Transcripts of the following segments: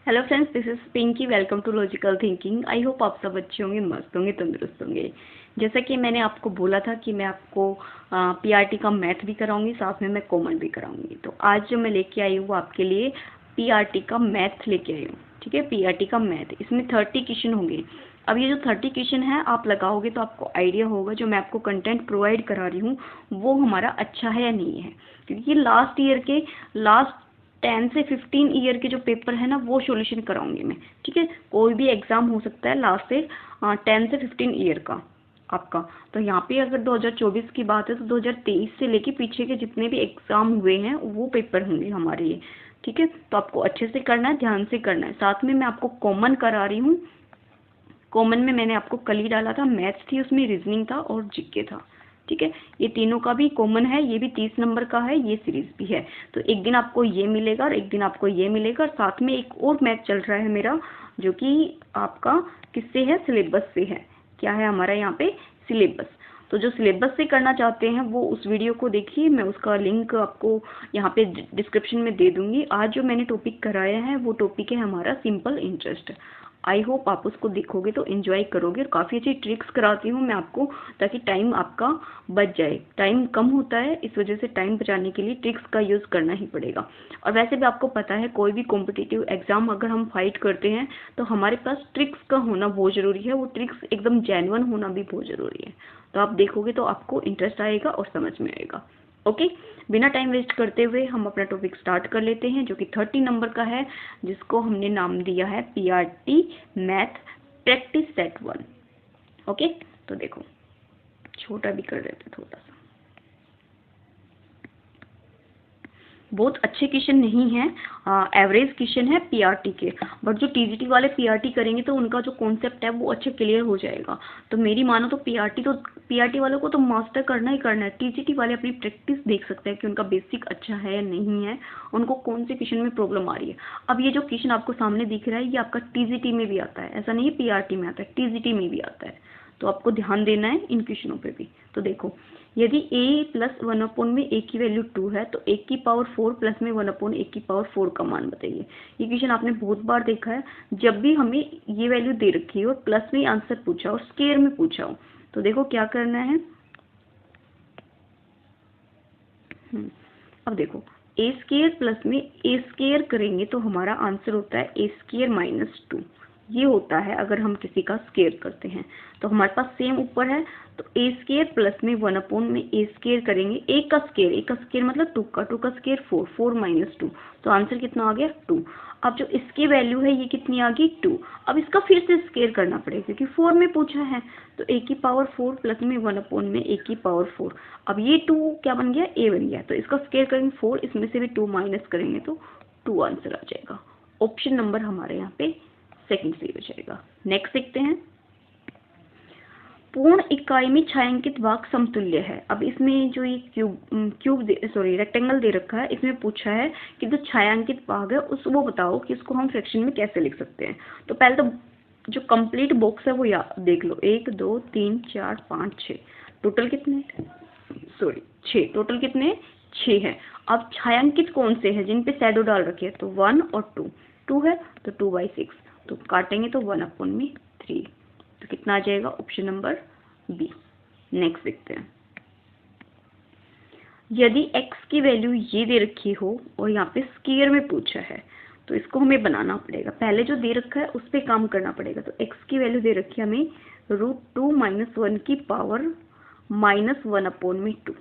Hello friends, this is Pinky. Welcome to logical thinking. I hope आप सब अच्छे होंगे, मस्त होंगे, तंदुरुस्त होंगे। जैसा कि मैंने आपको बोला था कि मैं आपको पीआरटी का मैथ भी कराऊंगी, साथ में मैं कॉमन भी कराऊंगी। तो आज जो मैं लेके आई हूँ वो आपके लिए पीआरटी का मैथ लेके आई हूँ। ठीक है, पीआरटी का मैथ, इसमें 30 क्वेश्चन होंगे। अब ये जो 30 क्वेश्चन है आप लगाओगे तो आपको आइडिया होगा जो मैं आपको कंटेंट प्रोवाइड करा रही हूँ वो हमारा अच्छा है या नहीं है। क्योंकि लास्ट ईयर के लास्ट 10 से 15 ईयर के जो पेपर है ना वो सॉल्यूशन कराऊंगी मैं। ठीक है, कोई भी एग्जाम हो सकता है लास्ट से 10 से 15 ईयर का आपका। तो यहाँ पे अगर 2024 की बात है तो 2023 से लेके पीछे के जितने भी एग्जाम हुए हैं वो पेपर होंगे हमारे ये। ठीक है, तो आपको अच्छे से करना है, ध्यान से करना है। साथ में मैं आपको कॉमन करा रही हूँ। कॉमन में मैंने आपको कल ही डाला था, मैथ्स थी उसमें, रीजनिंग था और जीके था। ठीक है, ये तीनों का भी कॉमन है, ये भी 30 नंबर का है, ये सीरीज भी है। तो एक दिन आपको ये मिलेगा और एक दिन आपको ये मिलेगा। और साथ में एक और मैथ चल रहा है मेरा जो कि आपका किससे है, सिलेबस से है। क्या है हमारा यहाँ पे, सिलेबस। तो जो सिलेबस से करना चाहते हैं वो उस वीडियो को देखिए, मैं उसका लिंक आपको यहाँ पे डिस्क्रिप्शन में दे दूंगी। आज जो मैंने टॉपिक कराया है वो टॉपिक है हमारा सिंपल इंटरेस्ट। आई होप आप उसको देखोगे तो एंजॉय करोगे। और काफ़ी अच्छी ट्रिक्स कराती हूँ मैं आपको ताकि टाइम आपका बच जाए। टाइम कम होता है, इस वजह से टाइम बचाने के लिए ट्रिक्स का यूज़ करना ही पड़ेगा। और वैसे भी आपको पता है कोई भी कॉम्पिटिटिव एग्जाम अगर हम फाइट करते हैं तो हमारे पास ट्रिक्स का होना बहुत ज़रूरी है। वो ट्रिक्स एकदम जेन्युइन होना भी बहुत ज़रूरी है। तो आप देखोगे तो आपको इंटरेस्ट आएगा और समझ में आएगा। ओके, बिना टाइम वेस्ट करते हुए हम अपना टॉपिक स्टार्ट कर लेते हैं जो कि 30 नंबर का है, जिसको हमने नाम दिया है PRT math practice set 1। Okay, तो देखो छोटा भी कर देते थोड़ा सा। बहुत अच्छे क्वेश्चन नहीं है, एवरेज क्वेश्चन है पीआरटी के। बट जो टीजीटी वाले पीआरटी करेंगे तो उनका जो कॉन्सेप्ट है वो अच्छे क्लियर हो जाएगा। तो मेरी मानो तो पीआरटी वालों को तो मास्टर करना ही करना है। टीजीटी वाले अपनी प्रैक्टिस देख सकते हैं कि उनका बेसिक अच्छा है या नहीं है, उनको कौन से क्वेश्चन में प्रॉब्लम आ रही है। अब ये जो क्वेश्चन आपको सामने दिख रहा है ये आपका टीजीटी में भी आता है, ऐसा नहीं है पीआरटी में आता है, टीजीटी में भी आता है। तो आपको ध्यान देना है इन क्वेश्चनों पे भी। तो देखो, यदि a प्लस 1/, में a की वैल्यू 2 है तो a की पावर 4 प्लस में 1/a की पावर 4 का मान बताइए। ये क्वेश्चन आपने बहुत बार देखा है, जब भी हमें ये वैल्यू दे रखी हो, प्लस में आंसर पूछा और स्केयर में पूछा हो तो देखो क्या करना है। अब देखो, a स्केयर प्लस में a स्केयर करेंगे तो हमारा आंसर होता है a स्केयर माइनस 2। ये होता है अगर हम किसी का स्केयर करते हैं। तो हमारे पास सेम ऊपर है, तो a स्केयर प्लस में 1/, में a स्केयर करेंगे, a का स्केयर मतलब 2 का, 2 का स्केयर 4, 4 माइनस 2। तो आंसर कितना आ गया, 2। अब जो इसकी वैल्यू है ये कितनी आ गई, 2। अब इसका फिर से स्केयर करना पड़ेगा क्योंकि 4 में पूछा है। तो a की पावर 4 प्लस में 1/, में a की पावर 4। अब ये 2 क्या बन गया, a बन गया। तो इसका स्केयर करेंगे 4, इसमें से भी 2 माइनस करेंगे तो 2 आंसर आ जाएगा। ऑप्शन नंबर हमारे यहाँ पे सेकंड सही हो जाएगा। नेक्स्ट देखते हैं, पूर्ण इकाई में छायांकित भाग समतुल्य है। अब इसमें जो ये रेक्टेंगल दे रखा है, इसमें पूछा है कि जो छायांकित भाग है उस वो बताओ कि उसको हम फ्रैक्शन में कैसे लिख सकते हैं। तो पहले तो जो कंप्लीट बॉक्स है वो देख लो, 1 2 3 4 5 6, टोटल कितने, 6, टोटल कितने, 6 है। अब छायांकित कौन से हैं, जिन पे शैडो डाल रखे हैं, तो 1 और 2, 2 है तो 2/6, तो काटेंगे तो 1/3। तो कितना आ जाएगा, ऑप्शन नंबर बी। नेक्स्ट देखते हैं, यदि x की वैल्यू ये दे रखी हो और यहाँ पे स्क्वायर में पूछा है तो इसको हमें बनाना पड़ेगा। पहले जो दे रखा है उस पर काम करना पड़ेगा। तो x की वैल्यू दे रखी है हमें √2 - 1 की पावर -1/2।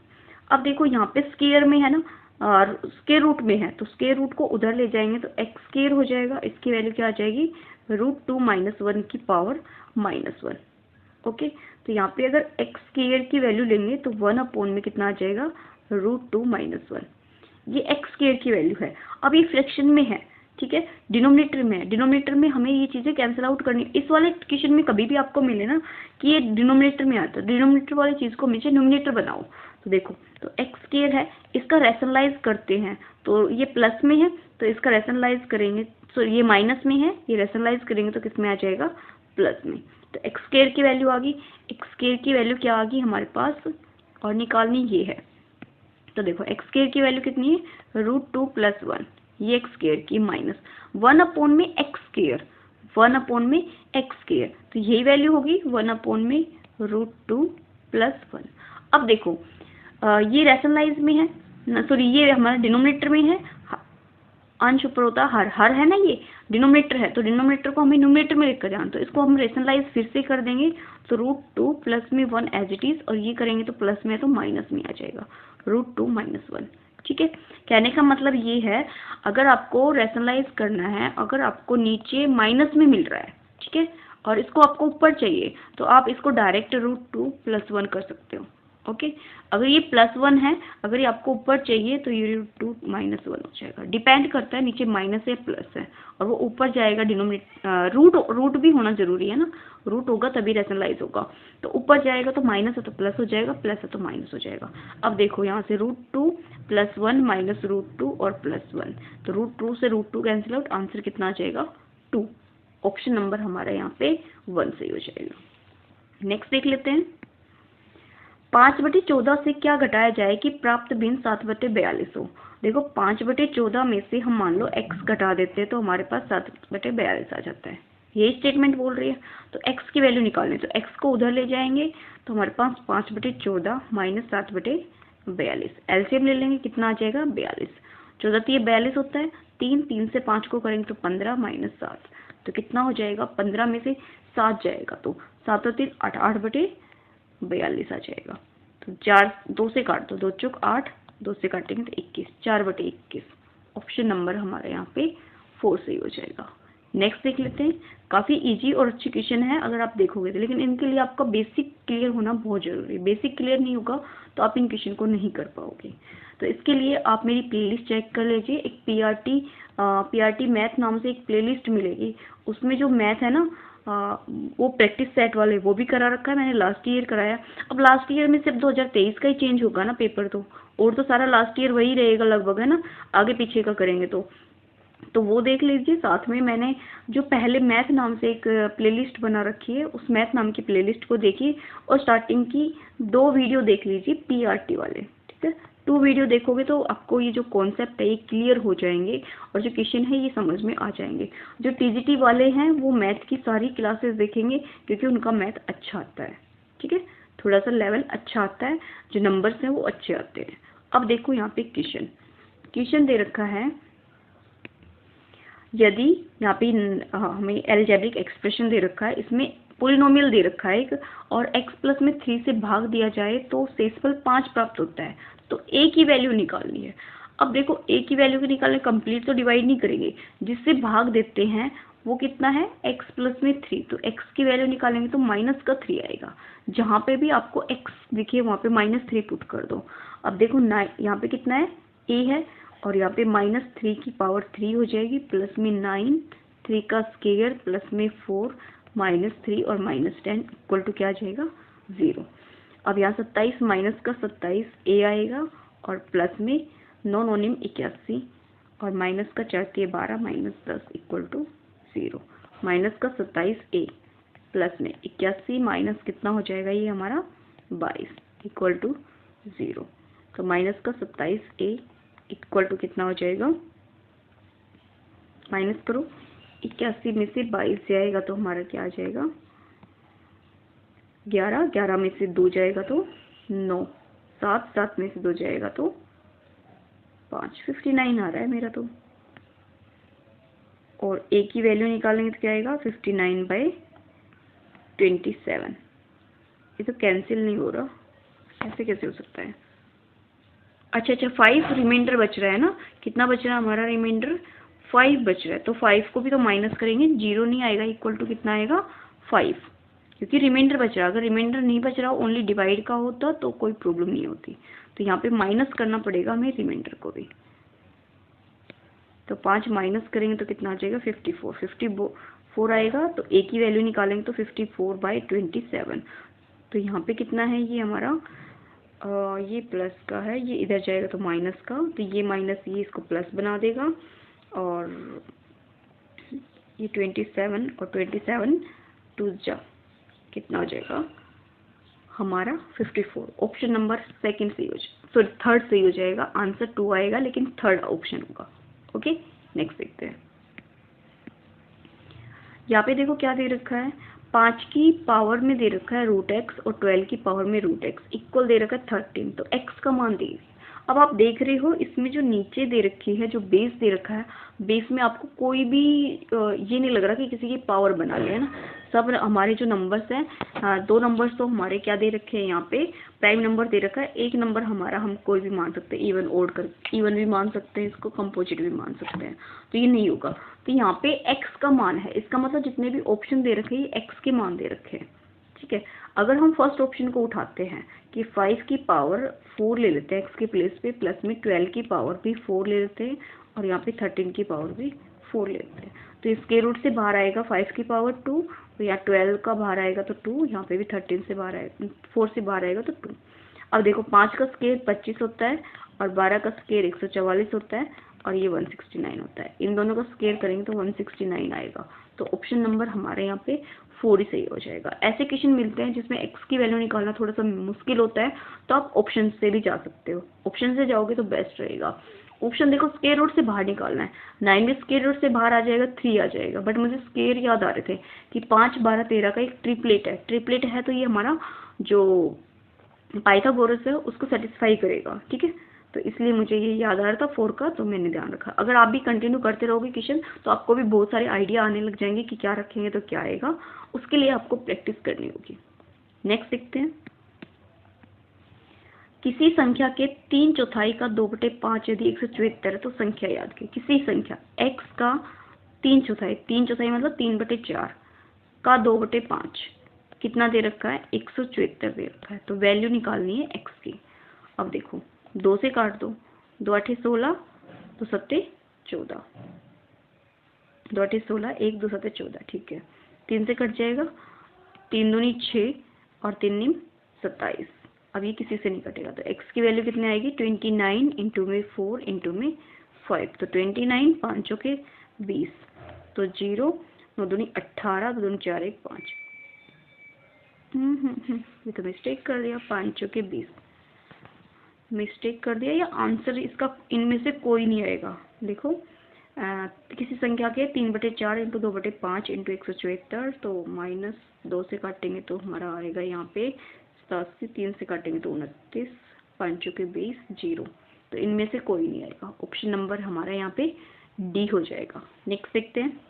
अब देखो यहाँ पे स्क्वायर में है ना, और स्क्वायर रूट में है, तो स्क्वायर रूट को उधर ले जाएंगे तो x स्क्वायर हो जाएगा। इसकी वैल्यू क्या आ जाएगी, √2 - 1 की पावर -1। ओके, तो यहाँ पे अगर x स्क्वायर की वैल्यू लेंगे तो 1/, में कितना आ जाएगा, √2 - 1। ये x स्क्वायर की वैल्यू है। अब ये फ्रैक्शन में है, ठीक है, डिनोमिनेटर में है। डिनोमिनेटर में हमें ये चीजें कैंसिल आउट करनी। इस वाले क्वेश्चन में कभी भी आपको मिले ना कि ये डिनोमिनेटर में आता है, डिनोमिनेटर वाली चीज को हमेशा न्यूमिनेटर बनाओ। तो देखो, तो x स्क्वायर है, इसका रैशनलाइज करते हैं तो ये प्लस में है, तो इसका रैशनलाइज करेंगे, तो ये माइनस में है, ये रैशनलाइज करेंगे तो किस में आ जाएगा, प्लस में। तो x स्क्वायर की वैल्यू आ गई। x स्क्वायर की वैल्यू क्या आ गई हमारे पास, और निकालनी ये है। तो देखो x स्क्वायर की वैल्यू कितनी है, √2 + 1। ये एक्स स्क्वायर की माइनस 1 में एक्स स्क्वायर, 1 एक्स स्क्वायर, तो यही वैल्यू होगी 1/√2 + 1। अब देखो ये रैशनलाइज में है, सॉरी ये हमारा डिनोमिनेटर में है, अंश ऊपर होता है हर है ना, ये डिनोमिनेटर है, तो डिनोमिनेटर को हमें न्यूमरेटर में लिख कर जाना, तो इसको हम रेशनलाइज फिर से कर देंगे, तो √2 प्लस में 1 एज इट इज, और ये करेंगे तो प्लस में है तो माइनस में आ जाएगा √2 - 1। ठीक है, कहने का मतलब ये है, अगर आपको रेशनलाइज करना है, अगर आपको नीचे माइनस में मिल रहा है, ठीक है, और इसको आपको ऊपर चाहिए, तो आप इसको डायरेक्ट √2 + 1 कर सकते हो। ओके, अगर ये +1 है, अगर ये आपको ऊपर चाहिए तो ये √2 - 1 हो जाएगा, डिपेंड करता है नीचे माइनस है प्लस है, और वो ऊपर जाएगा डिनोमिनेटर, रूट भी होना जरूरी है ना, रूट होगा तभी रैशनलाइज होगा, तो ऊपर जाएगा तो माइनस है तो प्लस हो जाएगा, प्लस है तो माइनस हो जाएगा। अब देखो यहाँ से √2 + 1 - √2 और +1, तो √2 से √2 कैंसिल आउट, आंसर कितना आ जाएगा 2। ऑप्शन नंबर हमारा यहाँ पे 1 सही हो जाएगा। नेक्स्ट देख लेते हैं, 5/14 से क्या घटाया जाए कि प्राप्त भिन्न 7/42 हो। देखो 5/14 में से हम मान लो x घटा देते हैं तो हमारे पास 7/42 आ जाता है, यही स्टेटमेंट बोल रही है। तो x की वैल्यू निकालनी, तो x को उधर ले जाएंगे तो हमारे पास 5/14 - 7/42, एलसीएम ले लेंगे, कितना आ जाएगा 42, 14 तो ये 42 होता है, 3 से 5 को करेंगे तो 15 - 7, तो कितना हो जाएगा, 15 में से 7 जाएगा तो 7 और 3 8, 8/42 आ जाएगा। तो 4 2 से काट दो, 2 चौक 8, 2 से काटेंगे तो 21, 4/21। ऑप्शन नंबर हमारा यहाँ पे 4 सही हो जाएगा। नेक्स्ट देख लेते हैं, काफ़ी इजी और अच्छी क्वेश्चन है अगर आप देखोगे तो, लेकिन इनके लिए आपका बेसिक क्लियर होना बहुत जरूरी है, बेसिक क्लियर नहीं होगा तो आप इन क्वेश्चन को नहीं कर पाओगे। तो इसके लिए आप मेरी प्लेलिस्ट चेक कर लीजिए, एक पीआरटी मैथ नाम से एक प्लेलिस्ट मिलेगी, उसमें जो मैथ है ना वो प्रैक्टिस सेट वाले वो भी करा रखा है, मैंने लास्ट ईयर कराया। अब लास्ट ईयर में सिर्फ 2023 का ही चेंज होगा ना पेपर, और तो सारा लास्ट ईयर वही रहेगा लगभग, है ना, आगे पीछे का करेंगे तो वो देख लीजिए। साथ में मैंने जो पहले मैथ नाम से एक प्लेलिस्ट बना रखी है, उस मैथ नाम की प्लेलिस्ट को देखिए, और स्टार्टिंग की 2 वीडियो देख लीजिए पीआरटी वाले, ठीक है। 2 वीडियो देखोगे तो आपको ये जो कॉन्सेप्ट है ये क्लियर हो जाएंगे, और जो क्वेश्चन है ये समझ में आ जाएंगे। जो टीजीटी वाले हैं वो मैथ की सारी क्लासेस देखेंगे, क्योंकि उनका मैथ अच्छा आता है, ठीक है, थोड़ा सा लेवल अच्छा आता है, जो नंबर्स हैं वो अच्छे आते हैं। अब देखो यहाँ पे क्वेश्चन दे रखा है, यदि यहाँ पे हमें अलजेब्रिक एक्सप्रेशन दे रखा है, इसमें पोलिनोमियल दे रखा है एक, और x प्लस में 3 से भाग दिया जाए तो शेषफल 5 प्राप्त होता है, तो a की वैल्यू निकालनी है। अब देखो a की वैल्यू के निकालने, कंप्लीट तो डिवाइड नहीं करेंगे, जिससे भाग देते हैं वो कितना है x प्लस में 3, तो x की वैल्यू निकालेंगे तो -3 आएगा, जहाँ पे भी आपको x दिखे वहाँ पे -3 पुट कर दो। अब देखो यहाँ पे कितना है a है, और यहाँ पे -3 की पावर 3 हो जाएगी, प्लस में 9, 3 का स्क्वायर प्लस में 4, -3 और -10 इक्वल टू क्या आ जाएगा 0। अब यहाँ 27 माइनस का 27 a आएगा, और प्लस में 9 9 81, और माइनस का 4 12 -10 इक्वल टू 0, माइनस का 27 a प्लस में 81 माइनस कितना हो जाएगा ये हमारा 22 इक्वल टू 0, तो माइनस का 27 a इक्वल टू कितना हो जाएगा, माइनस करो, 81 में से 22 जाएगा तो हमारा क्या आ जाएगा 11, 11 में से 2 जाएगा तो 9, 7, 7 में से 2 जाएगा तो 5, 59 आ रहा है मेरा तो। और a की वैल्यू निकालेंगे तो क्या आएगा 59/27, ये तो कैंसिल नहीं हो रहा, ऐसे कैसे हो सकता है। अच्छा 5 रिमाइंडर बच रहा है ना, कितना बच रहा है हमारा रिमाइंडर 5 बच रहा है, तो 5 को भी तो माइनस करेंगे, 0 नहीं आएगा, इक्वल टू कितना आएगा 5, क्योंकि रिमाइंडर बच रहा है। अगर रिमाइंडर नहीं बच रहा, ओनली डिवाइड का होता तो कोई प्रॉब्लम नहीं होती, तो यहाँ पे माइनस करना पड़ेगा हमें रिमाइंडर को भी। तो 5 माइनस करेंगे तो कितना आ जाएगा 54 आएगा, तो a की वैल्यू निकालेंगे तो 54/27, तो यहाँ पे कितना है ये हमारा ये प्लस का है, ये इधर जाएगा तो माइनस का, तो ये माइनस ये इसको प्लस बना देगा, और ये 27 और 27 2 जा कितना हो जाएगा हमारा 54। ऑप्शन नंबर सेकंड सही हो जाएगा, सॉरी थर्ड सही हो जाएगा, आंसर 2 आएगा लेकिन थर्ड ऑप्शन होगा। ओके, नेक्स्ट देखते हैं। यहाँ पे देखो क्या दे रखा है, 5 की पावर में दे रखा है √x और 12 की पावर में √x इक्वल दे रखा है 13, तो x का मान दे। अब आप देख रहे हो इसमें जो नीचे दे रखी है, जो बेस दे रखा है, बेस में आपको कोई भी ये नहीं लग रहा कि किसी की पावर बना लिया है ना। सब हमारे जो नंबर्स हैं, 2 नंबर्स तो हमारे क्या दे रखे हैं, यहाँ पे प्राइम नंबर दे रखा है, 1 नंबर हमारा हम कोई भी मान सकते हैं, इवन ओड कर इवन भी मान सकते हैं, इसको कंपोजिट भी मान सकते हैं, तो ये नहीं होगा। तो यहाँ पे x का मान है, इसका मतलब जितने भी ऑप्शन दे रखे हैं ये x के मान दे रखे हैं, ठीक है। अगर हम फर्स्ट ऑप्शन को उठाते हैं कि 5 की पावर 4 ले लेते हैं x के प्लेस पे, प्लस में 12 की पावर भी 4 ले लेते हैं और यहाँ पे 13 की पावर भी 4 ले लेते हैं, तो इसके रूट से बाहर आएगा 5 की पावर 2, तो यहाँ 12 का बाहर आएगा तो 2, यहाँ पे भी 13 से बाहर आएगा, 4 से बाहर आएगा तो 2। अब देखो 5 का स्क्वायर 25 होता है और 12 का स्क्वायर 144 होता है और ये 169 होता है। इन दोनों का स्क्वायर करेंगे तो 169 आएगा, तो ऑप्शन नंबर हमारे यहाँ पे 4 ही सही हो जाएगा। ऐसे क्वेश्चन मिलते हैं जिसमें x की वैल्यू निकालना थोड़ा सा मुश्किल होता है, तो आप ऑप्शन से भी जा सकते हो, ऑप्शन से जाओगे तो बेस्ट रहेगा। ऑप्शन देखो स्क्वायर रूट से बाहर निकालना है, 9 में स्क्वायर रूट से बाहर आ जाएगा 3 आ जाएगा, बट मुझे स्क्वायर याद आ रहे थे कि 5, 12, 13 का एक ट्रिपलेट है, ट्रिपलेट है तो ये हमारा जो पाइथागोरस है उसको सेटिस्फाई करेगा, ठीक है। तो इसलिए मुझे ये याद आ रहा था 4 का, तो मैंने ध्यान रखा। अगर आप भी कंटिन्यू करते रहोगे क्वेश्चन तो आपको भी बहुत सारे आइडिया आने लग जाएंगे कि क्या रखेंगे तो क्या आएगा, उसके लिए आपको प्रैक्टिस करनी होगी। नेक्स्ट देखते हैं। किसी संख्या के 3/4 का 2/5 यदि 174 है तो संख्या याद की। किसी संख्या x का 3/4, 3/4 मतलब 3/4 का 2/5 कितना दे रखा है, 174 दे रखा है, तो वैल्यू निकालनी है x की। अब देखो 2 से काट दो, 2 8 16, 2 7 14, 2 8 16, 1 2 7 14, ठीक है। 3 से कट जाएगा, 3 दूनी 6 और 3 नीम 27। अब ये किसी से नहीं कटेगा, तो x की वैल्यू कितनी आएगी, 29 इंटू में 4 इंटू में 5, तो 29, 5 चौके 20, तो 0, 9 दूनी 18, 2 दूनी 4 1 5। ये तो मिस्टेक कर दिया, 5 चौके 20 मिस्टेक कर दिया, या आंसर इसका इनमें से कोई नहीं आएगा। देखो किसी संख्या के 3/4 इंटू 2/5 इंटू 174, तो -2 से काटेंगे तो हमारा आएगा यहाँ पे 87, 3 से काटेंगे तो 29, 5 चौके 20, 0, तो इनमें से कोई नहीं आएगा। ऑप्शन नंबर हमारा यहाँ पे डी हो जाएगा। नेक्स्ट देखते हैं।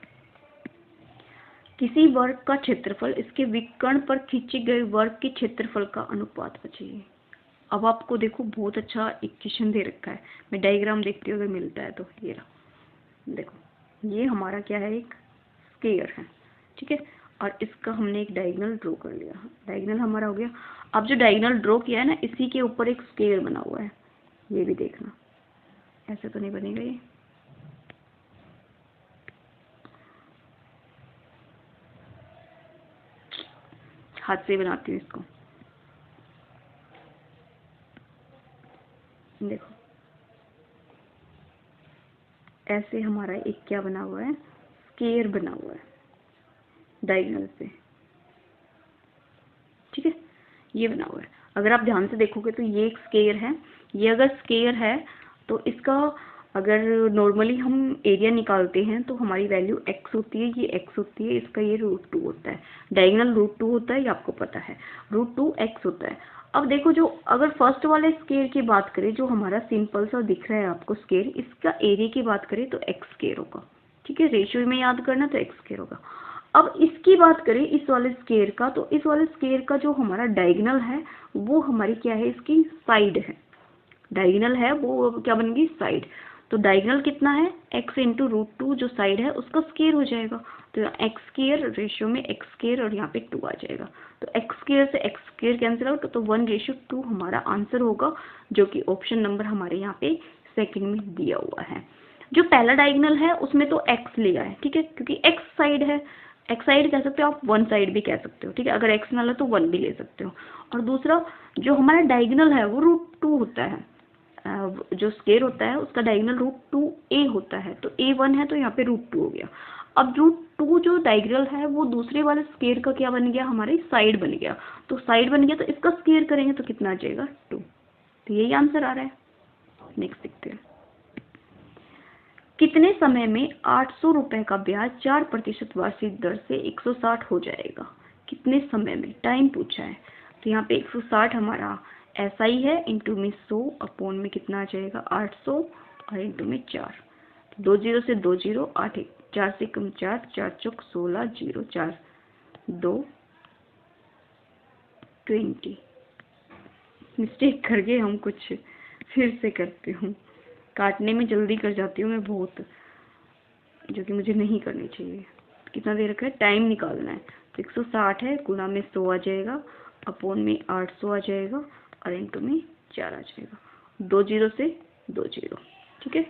किसी वर्ग का क्षेत्रफल इसके विकर्ण पर खींचे गए वर्ग के क्षेत्रफल का अनुपात बचेगी। अब आपको देखो बहुत अच्छा इक्वेशन दे रखा है, मैं डायग्राम देखती हूँ अगर मिलता है तो। ये रहा, देखो ये हमारा क्या है, एक स्क्वायर है, ठीक है, और इसका हमने एक डायगोनल ड्रॉ कर लिया, डायगोनल हमारा हो गया। अब जो डायगोनल ड्रॉ किया है ना, इसी के ऊपर एक स्क्वायर बना हुआ है, ये भी देखना, ऐसे तो नहीं बनेगा ये, हाथ से बनाती हूँ इसको। देखो ऐसे हमारा एक क्या बना हुआ है, स्क्वायर बना हुआ है डायगोनल पे, ठीक है, ये बना हुआ है। अगर आप ध्यान से देखोगे तो ये एक स्क्वायर है, ये अगर स्क्वायर है तो इसका अगर नॉर्मली हम एरिया निकालते हैं तो हमारी वैल्यू x होती है, ये x होती है, इसका ये √2 होता है, डायगोनल √2 होता है, ये आपको पता है, √2x होता है। अब देखो जो अगर फर्स्ट वाले स्क्वायर की बात करें, जो हमारा सिंपल सा दिख रहा है आपको स्क्वायर, इसका एरिया की बात करें तो x स्क्वायर होगा, ठीक है, रेशियो में याद करना तो x स्क्वायर होगा। अब इसकी बात करें इस वाले स्क्वायर का, तो इस वाले स्क्वायर का जो हमारा डायगोनल है वो हमारी क्या है, इसकी साइड है, डायगोनल है वो क्या बनेगी, साइड। तो डायगोनल कितना है, x इंटू √2, जो साइड है उसका स्क्वायर हो जाएगा, तो x स्क्वायर रेशियो में x स्क्वायर और यहाँ पे 2 आ जाएगा, तो x स्क्वायर से x स्क्वायर कैंसिल आउट, तो 1:2 हमारा आंसर होगा, जो कि ऑप्शन नंबर हमारे यहाँ पे सेकंड में दिया हुआ है। जो पहला डायगोनल है उसमें तो x लिया है, ठीक है, क्योंकि x साइड है, x साइड कह सकते हो आप, 1 साइड भी कह सकते हो, ठीक है, अगर x नल है तो 1 भी ले सकते हो। और दूसरा जो हमारा डायगोनल है वो √2 होता है, जो स्क्वायर होता है उसका डायगोनल √2a होता है, तो a 1 है तो यहाँ पे √2 हो गया। अब √2 जो डायगोनल है वो दूसरे वाले स्क्वायर का क्या बन गया, हमारी साइड बन गया, तो साइड बन गया तो इसका स्क्वायर करेंगे तो कितना आ जाएगा, 2, तो यही आंसर आ रहा है। नेक्स्ट देखते हैं। कितने समय में 800 रुपए का ब्याज 4% वार्षिक दर से 160 हो जाएगा? कितने समय में, टाइम पूछा है। तो यहाँ पे 160 हमारा SI है, इंटू में 100 अपॉन में कितना आ जाएगा 800 और इंटू में 4। 2 0 से 2 0, 8 1 4 से कम 4, 4 चौक 16, 0 4 2 20। मिस्टेक कर गए हम कुछ, फिर से करती हूँ। काटने में जल्दी कर जाती हूँ मैं बहुत, जो कि मुझे नहीं करनी चाहिए। कितना दे रखा है, टाइम निकालना है। तो 160 है, गुणा में 100 आ जाएगा, अपॉन में 800 आ जाएगा और इंटू में 4 आ जाएगा। 2 0 से 2 0, ठीक है।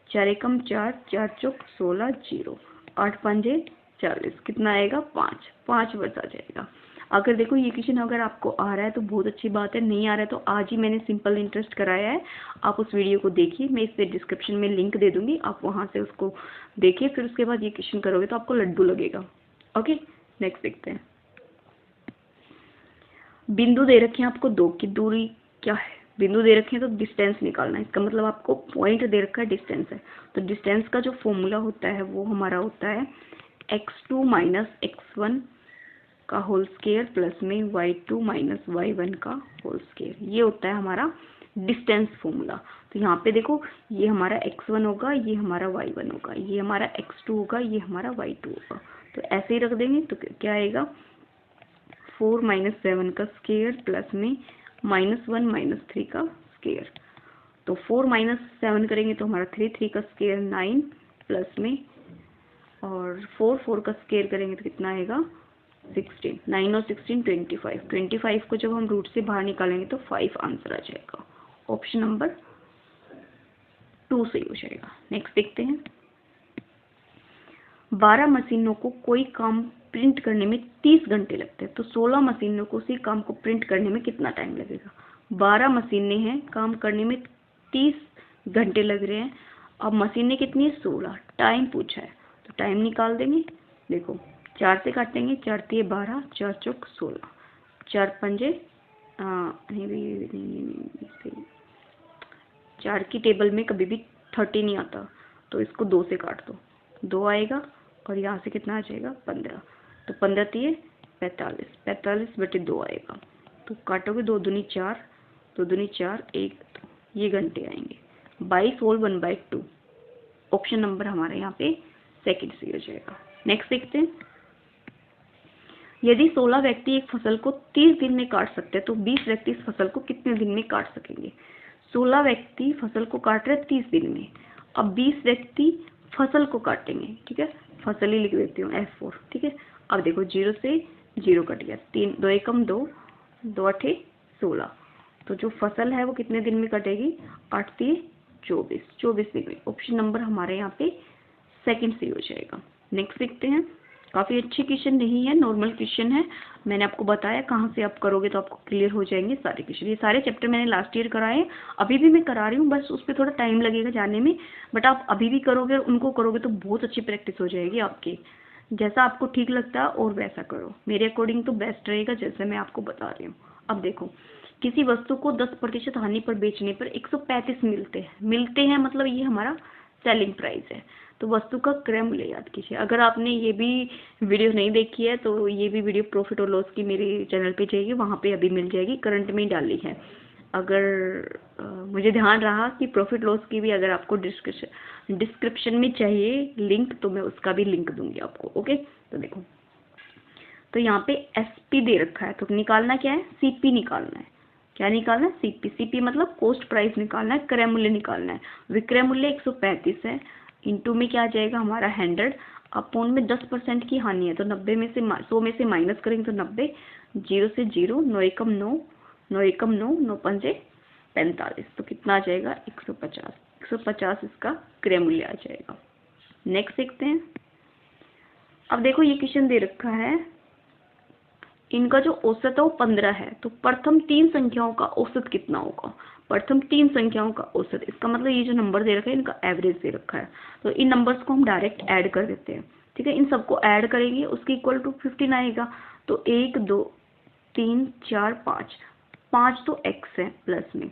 4 एकम 4, 4 चौक 16, 0 8 पंजे 40, कितना आएगा 5, 5 वर्ष आ जाएगा। अगर देखो ये क्वेश्चन अगर आपको आ रहा है तो बहुत अच्छी बात है, नहीं आ रहा है तो आज ही मैंने सिंपल इंटरेस्ट कराया है, आप उस वीडियो को देखिए। मैं इस पे डिस्क्रिप्शन में लिंक दे दूंगी, आप वहां से उसको देखिए, फिर उसके बाद ये क्वेश्चन करोगे तो आपको लड्डू लगेगा। ओके, नेक्स्ट देखते हैं। बिंदु दे रखे हैं आपको 2 की दूरी क्या है, बिंदु दे रखे हैं तो डिस्टेंस निकालना है। इसका मतलब आपको पॉइंट दे रखा है, डिस्टेंस है। तो डिस्टेंस का जो फॉर्मूला होता है वो हमारा होता है x2 माइनस x1 का होल स्क्वायर प्लस में y2 माइनस y1 का होल स्क्वायर। ये होता है हमारा डिस्टेंस फॉर्मूला। तो यहाँ पे देखो, ये हमारा x1 होगा, ये हमारा y1 होगा, ये हमारा x2 होगा, ये हमारा y2 होगा। तो ऐसे ही रख देंगे तो क्या आएगा 4 माइनस 7 का स्क्वायर प्लस में -1 -3 का स्क्वायर। तो 4 माइनस 7 करेंगे तो हमारा 3 3 का स्क्वायर 9 प्लस में, और 4 4 का स्क्वायर करेंगे तो कितना आएगा 16। 9 और 16 25। 25 को जब हम रूट से बाहर निकालेंगे तो 5 आंसर आ जाएगा। ऑप्शन नंबर 2 सही हो जाएगा। नेक्स्ट देखते हैं। 12 मशीनों को कोई काम प्रिंट करने में 30 घंटे लगते हैं, तो 16 मशीनों को उसी काम को प्रिंट करने में कितना टाइम लगेगा? 12 मशीनें हैं, काम करने में 30 घंटे लग रहे हैं। अब मशीनें कितनी है 16, टाइम पूछा है तो टाइम निकाल देंगे। देखो 4 से काटेंगे, 4 3 12, 4 चौक 16, 4 पंजे 4 की टेबल में कभी भी 30 नहीं आता, तो इसको 2 से काट दो, 2 आएगा और यहाँ से कितना आ जाएगा 15। तो 15 3 45, 45 बटे 2 आएगा। तो काटोगे 2 दूनी 4, 2 दूनी 4, 1 2, ये घंटे आएंगे। 22 होल 1/2। ऑप्शन नंबर हमारा यहाँ पे सेकंड सही हो जाएगा। नेक्स्ट देखते हैं। यदि 16 व्यक्ति एक फसल को 30 दिन में काट सकते हैं तो 20 व्यक्ति इस फसल को कितने दिन में काट सकेंगे? 16 व्यक्ति फसल को काट रहे हैं 30 दिन में, अब 20 व्यक्ति फसल को काटेंगे, ठीक है। फसल ही लिख देती हूँ F4, ठीक है। अब देखो 0 से 0 कट गया, 3 2 एकम 2, 2 8 16। तो जो फसल है वो कितने दिन में कटेगी 8 3 24, 24 दिन में। ऑप्शन नंबर हमारे यहाँ पे सेकंड सही हो जाएगा। नेक्स्ट देखते हैं। काफ़ी अच्छी क्वेश्चन नहीं है, नॉर्मल क्वेश्चन है। मैंने आपको बताया कहाँ से आप करोगे तो आपको क्लियर हो जाएंगे सारे क्वेश्चन। ये सारे चैप्टर मैंने लास्ट ईयर कराए हैं, अभी भी मैं करा रही हूँ, बस उस पर थोड़ा टाइम लगेगा जाने में। बट आप अभी भी करोगे और उनको करोगे तो बहुत अच्छी प्रैक्टिस हो जाएगी आपकी। जैसा आपको ठीक लगता है और वैसा करो, मेरे अकॉर्डिंग तो बेस्ट रहेगा जैसे मैं आपको बता रही हूँ। अब देखो, किसी वस्तु को 10% हानि पर बेचने पर 135 मिलते हैं मतलब ये हमारा सेलिंग प्राइस है। तो वस्तु का क्रय मूल्य याद कीजिए। अगर आपने ये भी वीडियो नहीं देखी है तो ये भी वीडियो प्रॉफिट और लॉस की मेरे चैनल पे जाइए, वहाँ पे अभी मिल जाएगी, करंट में ही डाली है। अगर मुझे ध्यान रहा कि प्रॉफिट लॉस की भी अगर आपको डिस्क्रिप्शन में चाहिए लिंक तो मैं उसका भी लिंक दूंगी आपको। ओके, तो देखो, तो यहाँ पे SP दे रखा है तो निकालना क्या है CP निकालना है। क्या निकालना है CP मतलब कॉस्ट प्राइस निकालना है, क्रय मूल्य निकालना है। विक्रय मूल्य 135 है, इंटू में क्या आ जाएगा हमारा 100, अपॉन में 10% की हानि है तो 90 में से 100 में से माइनस करेंगे तो 90, 0 से 0, 9 एकम 9, 9 एकम 9, 9 पंजे 45, तो कितना आ जाएगा 150। 150 इसका क्रय मूल्य आ जाएगा। नेक्स्ट देखते हैं। अब देखो ये क्वेश्चन दे रखा है, इनका जो औसत है वो 15 है, तो प्रथम 3 संख्याओं का औसत कितना होगा? प्रथम 3 संख्याओं का औसत, इसका मतलब ये जो नंबर दे रखा है इनका एवरेज दे रखा है, तो इन नंबर्स को हम डायरेक्ट ऐड कर देते हैं, ठीक है। इन सबको ऐड करेंगे उसके इक्वल टू 15 आएगा। तो 1 2 3 4 5, 5 तो x है प्लस में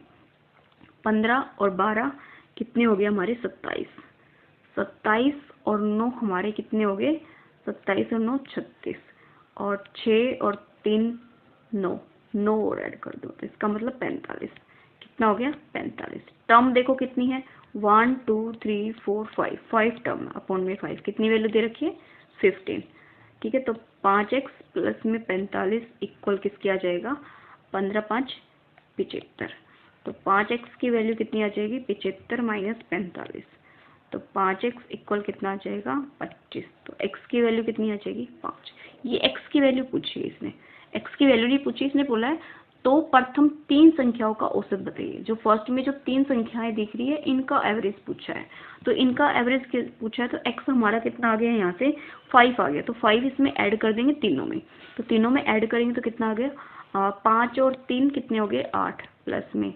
15 और 12 कितने हो गए हमारे 27, 27 और 9 हमारे कितने हो गए, 27 और 9 36, और 6 और 3 9, 9 और ऐड कर दो तो इसका मतलब 45। कितना हो गया, 45। टर्म देखो कितनी है, 1 2 3 4 5, 5 टर्म अपॉन में 5, कितनी वैल्यू दे रखी है, 15। ठीक है, तो 5x प्लस में 45 इक्वल किसके आ जाएगा, 15 5 75। तो 5x की वैल्यू कितनी आ जाएगी, 75 माइनस 45, तो 5x इक्वल कितना आ जाएगा, 25। तो x की वैल्यू कितनी आ जाएगी, 5। ये x की वैल्यू पूछी है इसने, x की वैल्यू नहीं पूछी, इसने बोला है तो प्रथम 3 संख्याओं का औसत बताइए। जो फर्स्ट में जो 3 संख्याएं दिख रही है इनका एवरेज पूछा है, तो इनका एवरेज पूछा है, तो x हमारा कितना आ गया, यहाँ से 5 आ गया, तो 5 इसमें ऐड कर देंगे तीनों में, तो तीनों में ऐड करेंगे तो कितना आ गया, 5 और 3 कितने हो गए, 8, प्लस में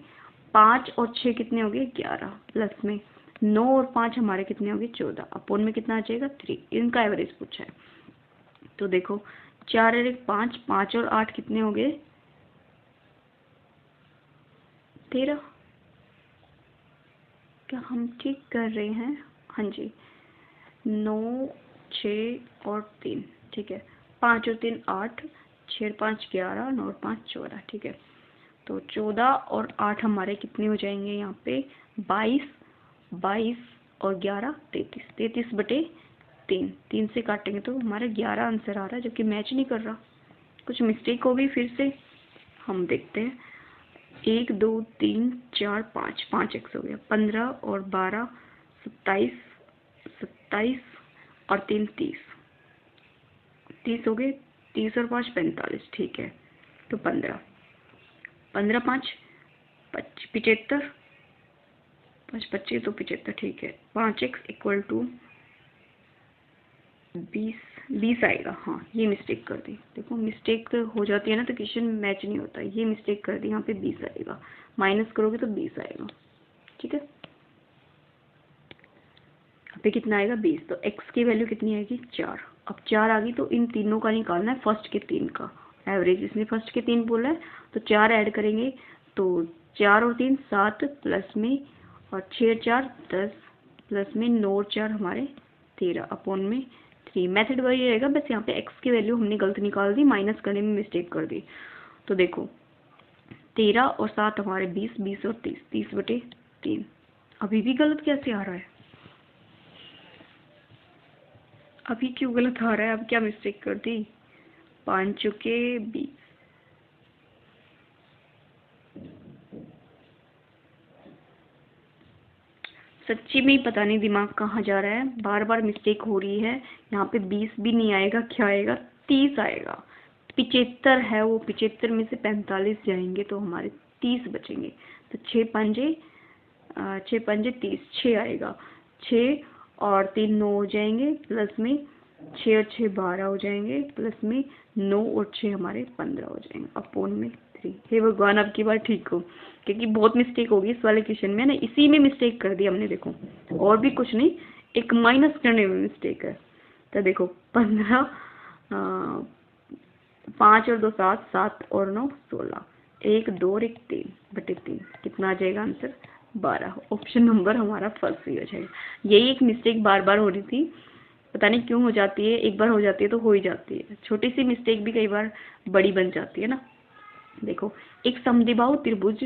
5 और 6 कितने हो गए, 11, प्लस में 9 और 5 हमारे कितने हो गए, 14, अपोन में कितना आ जाएगा, 3। इनका एवरेज पूछा है। तो देखो 4 और 1 5, 5 और 8 कितने हो गए, 13। क्या हम ठीक कर रहे हैं, हाँ जी, 9 6 और 3, ठीक है, 5 और 3 8, 6 और 5 11, 9 और 5 14, ठीक है। तो 14 और 8 हमारे कितने हो जाएंगे, यहाँ पे 22, 22 और 11 33, 33 बटे 3, 3 से काटेंगे तो हमारा 11 आंसर आ रहा है, जबकि मैच नहीं कर रहा, कुछ मिस्टेक हो गई फिर से। हम देखते हैं, 1 2 3 4 5, 5x हो गया, 15 और 12 27, 27 और 3 30, 30 हो गए, 30 और 5 45, ठीक है। तो 15, 15 5 75, 5 25 तो 75, ठीक है। 5x इक्वल टू 20, 20 आएगा, हाँ ये मिस्टेक कर दी, देखो मिस्टेक हो जाती है ना तो क्वेश्चन मैच नहीं होता, ये मिस्टेक कर दी, यहाँ पे 20 आएगा, माइनस करोगे तो 20 आएगा, ठीक है। यहाँ पे कितना आएगा, 20। तो x की वैल्यू कितनी आएगी, 4। अब 4 आ गई तो इन तीनों का निकालना है, फर्स्ट के 3 का एवरेज, इसने फर्स्ट के 3 बोला है, तो 4 ऐड करेंगे तो 4 और 3 7, प्लस में और 6 4 10, प्लस में 9 और 4 हमारे 13, अपोन में 3। मेथड वही रहेगा, बस यहाँ पे x की वैल्यू हमने गलत निकाल दी, माइनस करने में मिस्टेक कर दी। तो देखो 13 और 7 हमारे 20, 20 और 30, 30 बटे 3। अभी भी गलत कैसे आ रहा है, अभी क्यों गलत आ रहा है, अब क्या मिस्टेक कर दी, 5 चुके 20। सच्ची में ही पता नहीं दिमाग कहाँ जा रहा है, बार बार मिस्टेक हो रही है। यहाँ पे 20 भी नहीं आएगा, क्या आएगा, 30 आएगा। 75 है वो, 75 में से 45 जाएंगे तो हमारे 30 बचेंगे। तो 6 पंजे 30, 6 आएगा, 6 और 3 9 हो जाएंगे, प्लस में 6 और 6 12 हो जाएंगे, प्लस में 9 और 6 हमारे 15 हो जाएंगे, अपोन में 3। हे भगवान अब की बार ठीक हो, क्योंकि बहुत मिस्टेक होगी इस वाले क्वेश्चन में ना, इसी में मिस्टेक कर दी हमने, देखो और भी कुछ नहीं, एक माइनस करने में मिस्टेक है। तो देखो 15, 5 और 2 7, 7 और 9 16, 1 2 और 1 3 बटे 3, कितना आ जाएगा आंसर, 12। ऑप्शन नंबर हमारा फर्स्ट सही हो जाएगा। यही एक मिस्टेक बार बार हो रही थी, पता नहीं क्यों हो जाती है, एक बार हो जाती है तो हो ही जाती है, छोटी सी मिस्टेक भी कई बार बड़ी बन जाती है ना। देखो एक समद्विबाहु त्रिभुज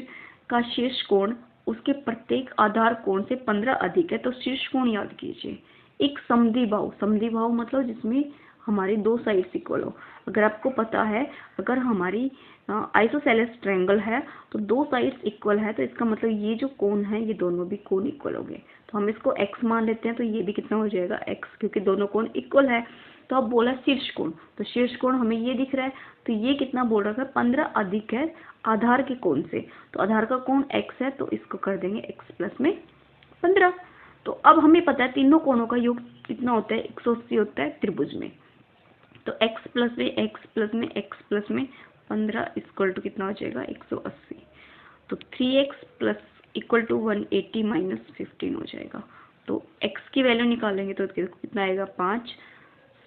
का शीर्ष कोण उसके प्रत्येक आधार कोण से 15 अधिक है, तो शीर्ष कोण याद कीजिए। एक समद्विबाहु, समद्विबाहु मतलब जिसमें हमारी दो साइड्स इक्वल हो। अगर आपको पता है, अगर हमारी आइसोसेलेस ट्रायंगल है तो दो साइड्स इक्वल है, तो इसका मतलब ये जो कोण है ये दोनों भी कोण इक्वल हो गए, तो हम इसको x मान लेते हैं, तो ये भी कितना हो जाएगा x, क्योंकि दोनों कोण इक्वल है। तो अब बोला शीर्ष कोण, तो शीर्ष कोण हमें ये दिख रहा है, तो ये कितना बोल रहा था, 15 अधिक है आधार के कोण से, तो आधार का कोण x है, तो इसको कर देंगे x प्लस में 15। तो अब हमें पता है तीनों कोणों का योग कितना होता है, 180 होता है त्रिभुज में। तो x प्लस में x प्लस में 15 इक्वल टू कितना हो जाएगा, 180। तो 3x plus equal to 180 minus 15 हो जाएगा। तो x की वैल्यू निकालेंगे तो कितना आएगा, 5,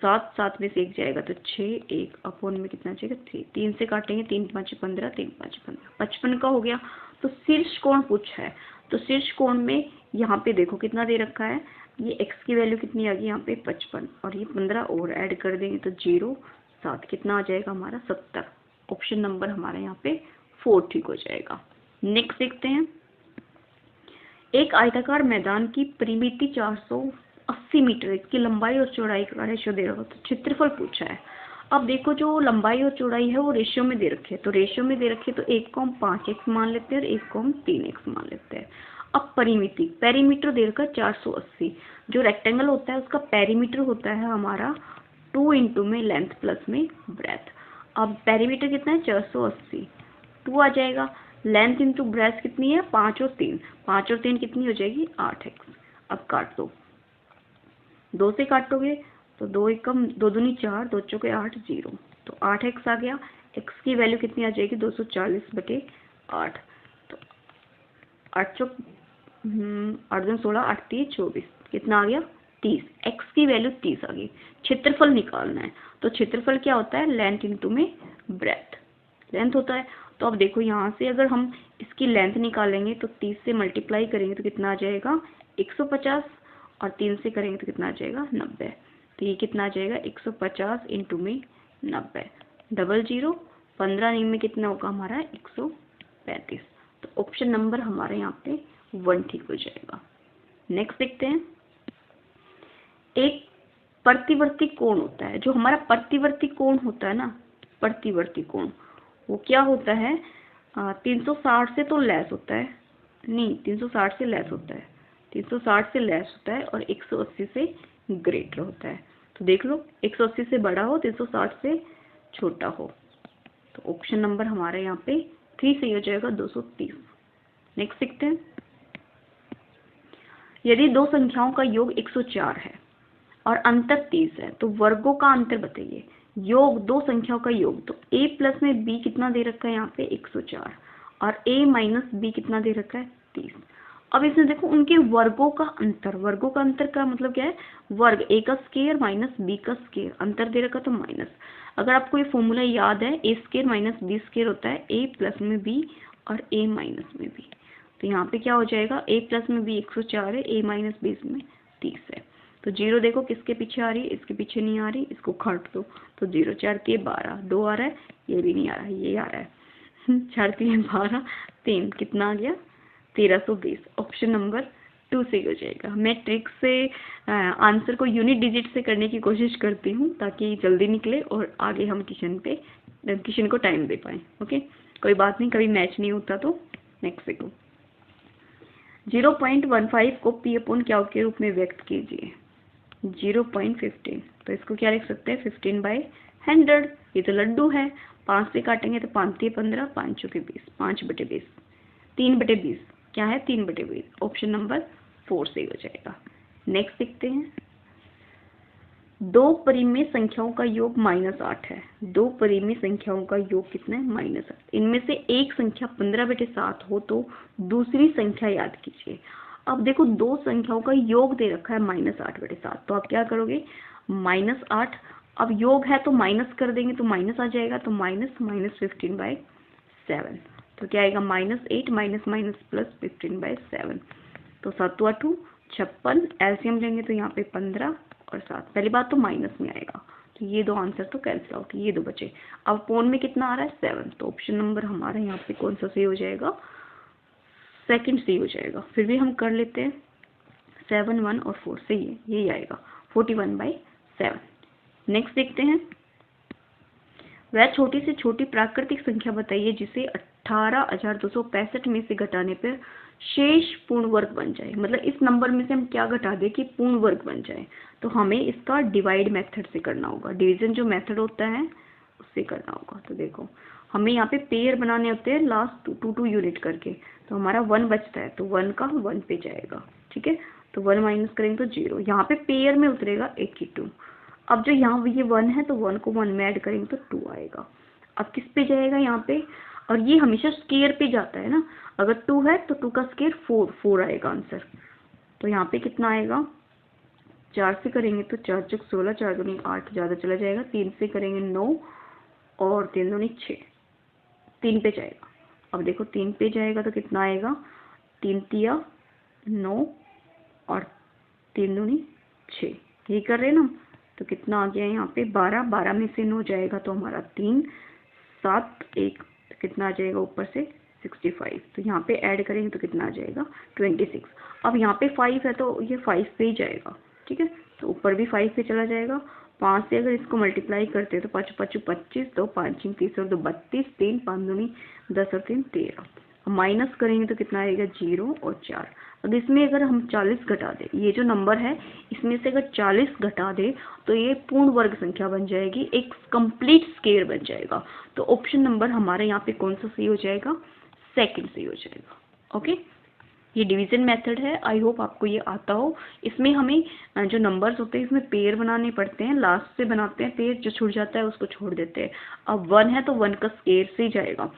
7 7 में से 1 जाएगा तो 6, 1 अपोन में कितना जाएगा, 3, 3 से काटेंगे, 3 5 15, 3 5 15, 55 का हो गया। तो शीर्ष कोण पूछा है, तो शीर्ष कोण में यहाँ पे देखो कितना दे रखा है, ये x की वैल्यू कितनी आ गई यहाँ पे 55, और ये 15 और ऐड कर देंगे तो 0 7 कितना आ जाएगा हमारा 70। ऑप्शन नंबर हमारा यहाँ पे 4 ठीक हो जाएगा। नेक्स्ट देखते हैं। एक आयताकार मैदान की परिमिति 480 मीटर, इसकी लंबाई और चौड़ाई का रेशियो दे रखा है, तो क्षेत्रफल पूछा है। अब देखो जो लंबाई और चौड़ाई है वो रेशियो में दे रखे है, तो रेशियो में दे रखे तो एक को हम 5x मान लेते हैं और एक को हम 3x मान लेते हैं। अब परिमिति, पेरीमीटर दे रखा है 480, जो रेक्टेंगल होता है उसका पेरीमीटर होता है हमारा 2 इंटू में लेंथ प्लस में ब्रेथ। अब पेरीमीटर कितना है 480, 2 आ जाएगा, लेंथ इंटू ब्रेथ कितनी है 5 और 3, 5 और 3 कितनी हो जाएगी 8x। अब काट दो, 2 से काटोगे तो 2 एकम 2 दूनी 4, 2 चौके 8 0, तो 8x आ गया। x की वैल्यू कितनी आ जाएगी 240/8, तो 8 चौक 8 दूनी 16, 8 3 24, कितना आ गया 30। x की वैल्यू 30 आ गई। क्षेत्रफल निकालना है, तो क्षेत्रफल क्या होता है लेंथ इंटू में ब्रेथ, लेंथ होता है। तो अब देखो यहाँ से अगर हम इसकी लेंथ निकालेंगे तो 30 से मल्टीप्लाई करेंगे तो कितना आ जाएगा 150, और 3 से करेंगे तो कितना आ जाएगा 90, तो ये कितना आ जाएगा 150 इंटू में 90, डबल 0, 15 में कितना होगा हमारा 135, तो ऑप्शन नंबर हमारे यहाँ पे 1 ठीक हो जाएगा। नेक्स्ट देखते हैं। एक प्रतिवर्ती कोण होता है, जो हमारा प्रतिवर्ती कोण होता है ना, प्रतिवर्ती कोण वो क्या होता है 360 से तो लेस होता है, नहीं 360 से लेस होता है, 360 से लेस होता है और 180 से ग्रेटर होता है। तो देख लो 180 से बड़ा हो, 360 से छोटा हो, तो ऑप्शन नंबर हमारे यहाँ पे 3 सही हो जाएगा 230। नेक्स्ट देखते हैं। यदि दो संख्याओं का योग 104 है और अंतर 30 है तो वर्गों का अंतर बताइए। योग दो संख्याओं का योग, तो a प्लस में b कितना दे रखा है यहाँ पे 104, और a माइनस b कितना दे रखा है 30। अब इसमें देखो उनके वर्गों का अंतर, वर्गों का अंतर का मतलब क्या है वर्ग, a का स्क्वायर माइनस b का स्क्वायर, अंतर दे रखा तो माइनस। अगर आपको ये फॉर्मूला याद है a square minus b square होता है a प्लस में b और a माइनस में b, तो यहाँ पे क्या हो जाएगा a प्लस में b 104 है, a माइनस b में 30 है, तो 0 देखो किसके पीछे आ रही है, इसके पीछे नहीं आ रही, इसको काट दो, तो 0 4 3 12, 2 आ रहा है, ये भी नहीं आ रहा है, ये आ रहा है 4 3 12, 3 कितना आ गया 1320, ऑप्शन नंबर 2 सही हो जाएगा। मैं ट्रिक से आंसर को यूनिट डिजिट से करने की कोशिश करती हूँ ताकि जल्दी निकले और आगे हम क्वेश्चन को टाइम दे पाएँ। ओके, कोई बात नहीं, कभी मैच नहीं होता तो नेक्स्ट देखो। 0.15 को p अपॉन क्या के रूप में व्यक्त कीजिए। 0.15, तो इसको क्या लिख सकते हैं 15/100, ये तो लड्डू है, 5 से काटेंगे तो 5 3 15, 5 चौके 20, 5/20, 3/20 क्या है 3/20, ऑप्शन नंबर 4 सही हो जाएगा। नेक्स्ट देखते हैं। दो परिमेय संख्याओं का योग -8 है, दो परिमेय संख्याओं का योग कितना है -8, इनमें से एक संख्या 15/7 हो तो दूसरी संख्या याद कीजिए। अब देखो दो संख्याओं का योग दे रखा है -8/7, तो आप क्या करोगे -8, अब योग है तो माइनस कर देंगे तो माइनस आ जाएगा, तो -15/7, तो क्या आएगा -8 माइनस प्लस 15/7, तो 7 8 56, एलसीएम लेंगे तो यहाँ पे 15 और 7, पहली बात तो माइनस में आएगा, तो ये दो आंसर तो कैंसिल आउट, ये दो बचे। अब पौन में कितना आ रहा है 7, तो ऑप्शन नंबर हमारा यहाँ पे कौन सा सही हो जाएगा, सेकंड सही हो जाएगा। फिर भी हम कर लेते हैं, 7 1 और 4 सही है, यही आएगा 41/7। नेक्स्ट देखते हैं। वह छोटी से छोटी प्राकृतिक संख्या बताइए जिसे 18,265 में से घटाने पर शेष पूर्ण वर्ग बन जाए। मतलब इस नंबर में से हम क्या घटा दें कि पूर्ण वर्ग बन जाए, तो हमें इसका डिवाइड मेथड से करना होगा, डिवीजन जो मेथड होता है उससे करना होगा। तो देखो हमें यहाँ पे पेयर बनाने होते हैं लास्ट 2 यूनिट करके, तो हमारा 1 बचता है तो 1 का 1 पे जाएगा, ठीक है, तो 1 माइनस करेंगे तो 0, यहाँ पे पेयर में उतरेगा 82। अब जो यहाँ ये 1 है तो 1 को 1 में ऐड करेंगे तो 2 आएगा। अब किस पे जाएगा यहाँ पे, और ये हमेशा स्क्वायर पे जाता है ना, अगर 2 है तो 2 का स्क्वायर 4 आएगा आंसर, तो यहाँ पे कितना आएगा 4 से करेंगे तो 4 चौक 16, 4 दूनी 8, ज़्यादा चला जाएगा, 3 से करेंगे 9 और 3 दूनी 6, 3 पे जाएगा। अब देखो 3 पे जाएगा तो कितना आएगा 3 तिया 9 और 3 दूनी 6, यही कर रहे हैं ना। तो कितना आ गया यहाँ पे 12, 12 में से 9 जाएगा तो हमारा 3, 7, 1 तो कितना आ जाएगा ऊपर से 65। तो यहाँ पे ऐड करेंगे तो कितना आ जाएगा 26। अब यहाँ पे 5 है तो ये 5 पे ही जाएगा, ठीक है। तो ऊपर भी 5 पे चला जाएगा। 5 से अगर इसको मल्टीप्लाई करते हैं तो 5 5 25, 2 5 30 और 2 32, 3 5 दूनी 10 और 3 13। माइनस करेंगे तो कितना आएगा 0 और 4। अब इसमें अगर हम 40 घटा दें, ये जो नंबर है इसमें से अगर 40 घटा दें तो ये पूर्ण वर्ग संख्या बन जाएगी, एक कंप्लीट स्क्वायर बन जाएगा। तो ऑप्शन नंबर हमारे यहाँ पे कौन सा सही हो जाएगा, सेकंड सही हो जाएगा। ओके, ये डिवीजन मेथड है। आई होप आपको ये आता हो। इसमें हमें जो नंबर्स होते हैं इसमें पेयर बनाने पड़ते हैं, लास्ट से बनाते हैं पेयर, जो छूट जाता है उसको छोड़ देते हैं। अब 1 है तो 1 का स्क्वायर से ही जाएगा।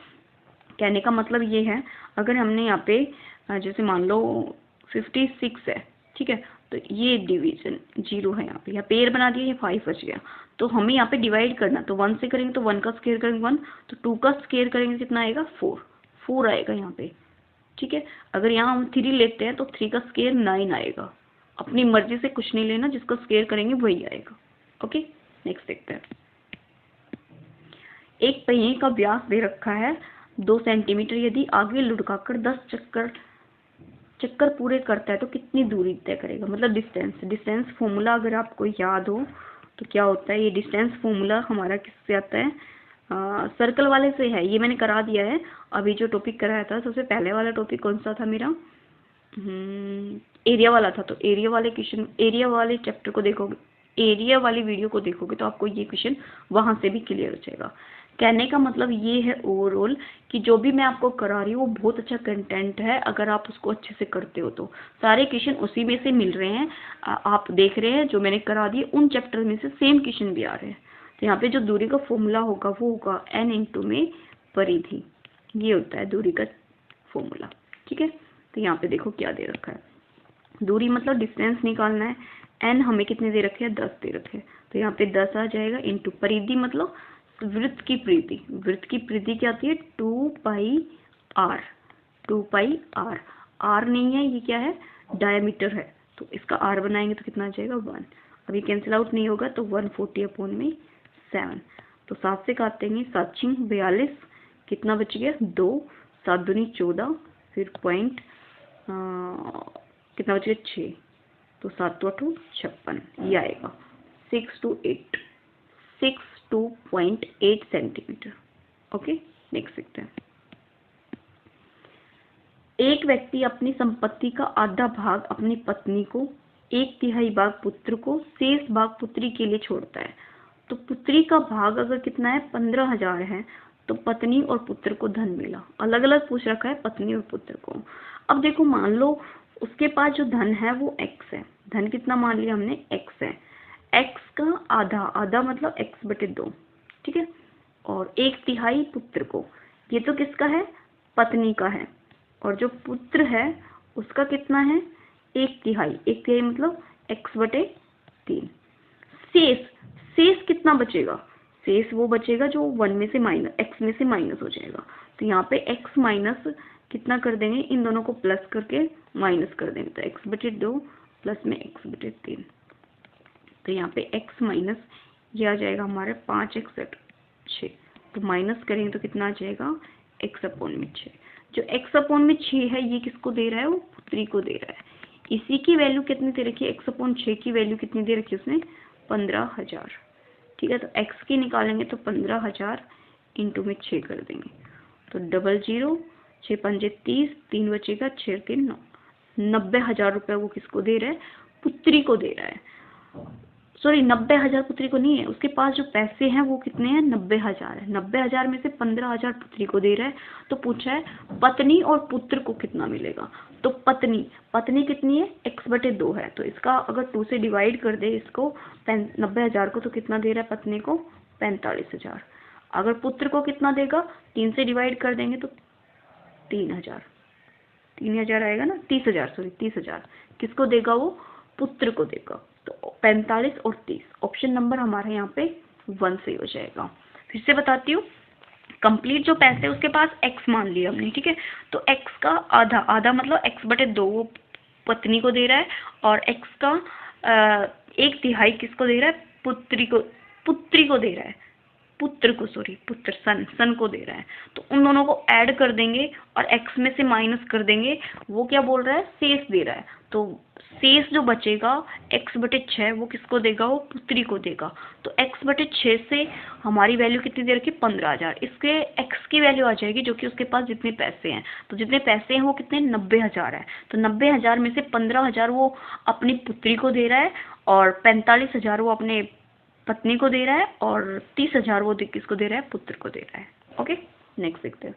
कहने का मतलब ये है, अगर हमने यहाँ पे जैसे मान लो 56 है, ठीक है, तो ये डिवीजन 0 है, यहाँ पे या पेयर बना दिया, ये 5 बच गया। तो हमें यहाँ पे डिवाइड करना, तो 1 से करेंगे तो 1 का स्क्वायर करेंगे 1, तो 2 का स्क्वायर करेंगे कितना आएगा 4 आएगा यहाँ पे, ठीक है। अगर यहाँ हम 3 लेते हैं तो 3 का स्क्वायर 9 आएगा। अपनी मर्जी से कुछ नहीं लेना, जिसका स्क्वायर करेंगे वही आएगा। ओके, नेक्स्ट देखते हैं। एक पहिए का व्यास दे रखा है 2 सेंटीमीटर, यदि आगे लुढ़काकर 10 चक्कर पूरे करता है तो कितनी दूरी तय करेगा, मतलब डिस्टेंस फॉर्मूला अगर आपको याद हो तो क्या होता है, ये डिस्टेंस फॉर्मूला हमारा किससे आता है, सर्कल वाले से है। ये मैंने करा दिया है अभी जो टॉपिक कराया था। सबसे पहले वाला टॉपिक कौन सा था मेरा, एरिया वाला था। तो एरिया वाले क्वेश्चन, एरिया वाले चैप्टर को देखोगे, एरिया वाली वीडियो को देखोगे तो आपको ये क्वेश्चन वहां से भी क्लियर हो जाएगा। कहने का मतलब ये है ओवरऑल कि जो भी मैं आपको करा रही हूँ वो बहुत अच्छा कंटेंट है, अगर आप उसको अच्छे से करते हो तो सारे क्वेश्चन उसी में से मिल रहे हैं। आप देख रहे हैं जो मैंने करा दिए उन चैप्टर में से सेम क्वेश्चन भी आ रहे हैं। तो यहाँ पे जो दूरी का फॉर्मूला होगा वो होगा n इंटू में परिधि, ये होता है दूरी का फॉर्मूला, ठीक है। तो यहाँ पे देखो क्या दे रखा है, दूरी मतलब डिस्टेंस निकालना है। n हमें कितने दे रखे हैं, 10 दे रखे हैं, तो यहाँ पे 10 आ जाएगा, इंटू परिधि मतलब वृत्त की परिधि। वृत्त की परिधि क्या आती है 2 पाई r, 2 पाई r। r नहीं है, ये क्या है डायमीटर है, तो इसका r बनाएंगे तो कितना आ जाएगा 1। अब ये कैंसिल आउट नहीं होगा तो 140/7। तो 7 से काटेंगे, 7 6 42, कितना बच गया 2, 7 दूनी 14, फिर पॉइंट कितना बच गया 6, तो 7 2 8 56, ये आएगा 62.8 सेंटीमीटर। ओके, नेक्स्ट देखते हैं। एक व्यक्ति अपनी संपत्ति का आधा भाग अपनी पत्नी को, 1/3 भाग पुत्र को, शेष भाग पुत्री के लिए छोड़ता है। तो पुत्री का भाग अगर कितना है 15,000 है, तो पत्नी और पुत्र को धन मिला। अलग अलग पूछ रखा है पत्नी और पुत्र को। अब देखो मान लो उसके पास जो धन है वो x है, धन कितना मान लिया हमने x है, x का आधा मतलब x/2, ठीक है। और 1/3 पुत्र को, ये तो किसका है पत्नी का है, और जो पुत्र है उसका कितना है 1/3 मतलब x/3। शेष कितना बचेगा, शेष वो बचेगा जो 1 में से माइनस, x में से माइनस हो जाएगा। तो यहाँ पे x माइनस कितना कर देंगे, इन दोनों को प्लस करके माइनस कर देंगे, तो x/2 प्लस में x/3। तो यहाँ पे x माइनस ये आ जाएगा हमारे 5x/6, तो माइनस करेंगे तो कितना आ जाएगा x/6। जो x/6 है ये किसको दे रहा है, वो पुत्री को दे रहा है। इसी की वैल्यू कितनी दे रखी है, x/6 की वैल्यू कितनी दे रखी है उसने 15,000, ठीक है। तो x की निकालेंगे तो 15,000 इंटू में 6 कर देंगे, तो 00, 6 5 30, 3 बचेगा, 6 3 9, 90,000 रुपये वो किसको दे रहा है, पुत्री को दे रहा है। सॉरी 90,000 पुत्री को नहीं है, उसके पास जो पैसे हैं वो कितने हैं 90,000 है। 90,000 में से 15,000 पुत्री को दे रहा है। तो पूछा है पत्नी और पुत्र को कितना मिलेगा, तो पत्नी कितनी है x/2 है, तो इसका अगर 2 से डिवाइड कर दे इसको 90,000 को, तो कितना दे रहा है पत्नी को 45,000। अगर पुत्र को कितना देगा, 3 से डिवाइड कर देंगे तो 3,000 आएगा ना, 30,000 किसको देगा, वो पुत्र को देगा। तो 45 और 30, ऑप्शन नंबर हमारा यहाँ पे 1 सही हो जाएगा। फिर से बताती हूँ, कंप्लीट जो पैसे है उसके पास x मान लिया हमने, ठीक है। तो x का आधा मतलब x/2, वो पत्नी को दे रहा है और x का 1/3 किसको दे रहा है, पुत्री को दे रहा है, पुत्र सन को दे रहा है। तो उन दोनों को ऐड कर देंगे और x में से माइनस कर देंगे। वो क्या बोल रहा है, शेष दे रहा है। तो शेष जो बचेगा x/6 वो किसको देगा, वो पुत्री को देगा। तो x/6 से हमारी वैल्यू कितनी दे रखी है, 15,000। इसके x की वैल्यू आ जाएगी जो कि उसके पास जितने पैसे हैं। तो जितने पैसे हैं वो कितने, 90,000 है। तो 90,000 में से 15,000 वो अपनी पुत्री को दे रहा है और 45,000 वो अपने पत्नी को दे रहा है और 30,000 वो किसको दे रहा है, पुत्र को दे रहा है। ओके, नेक्स्ट देखते हैं।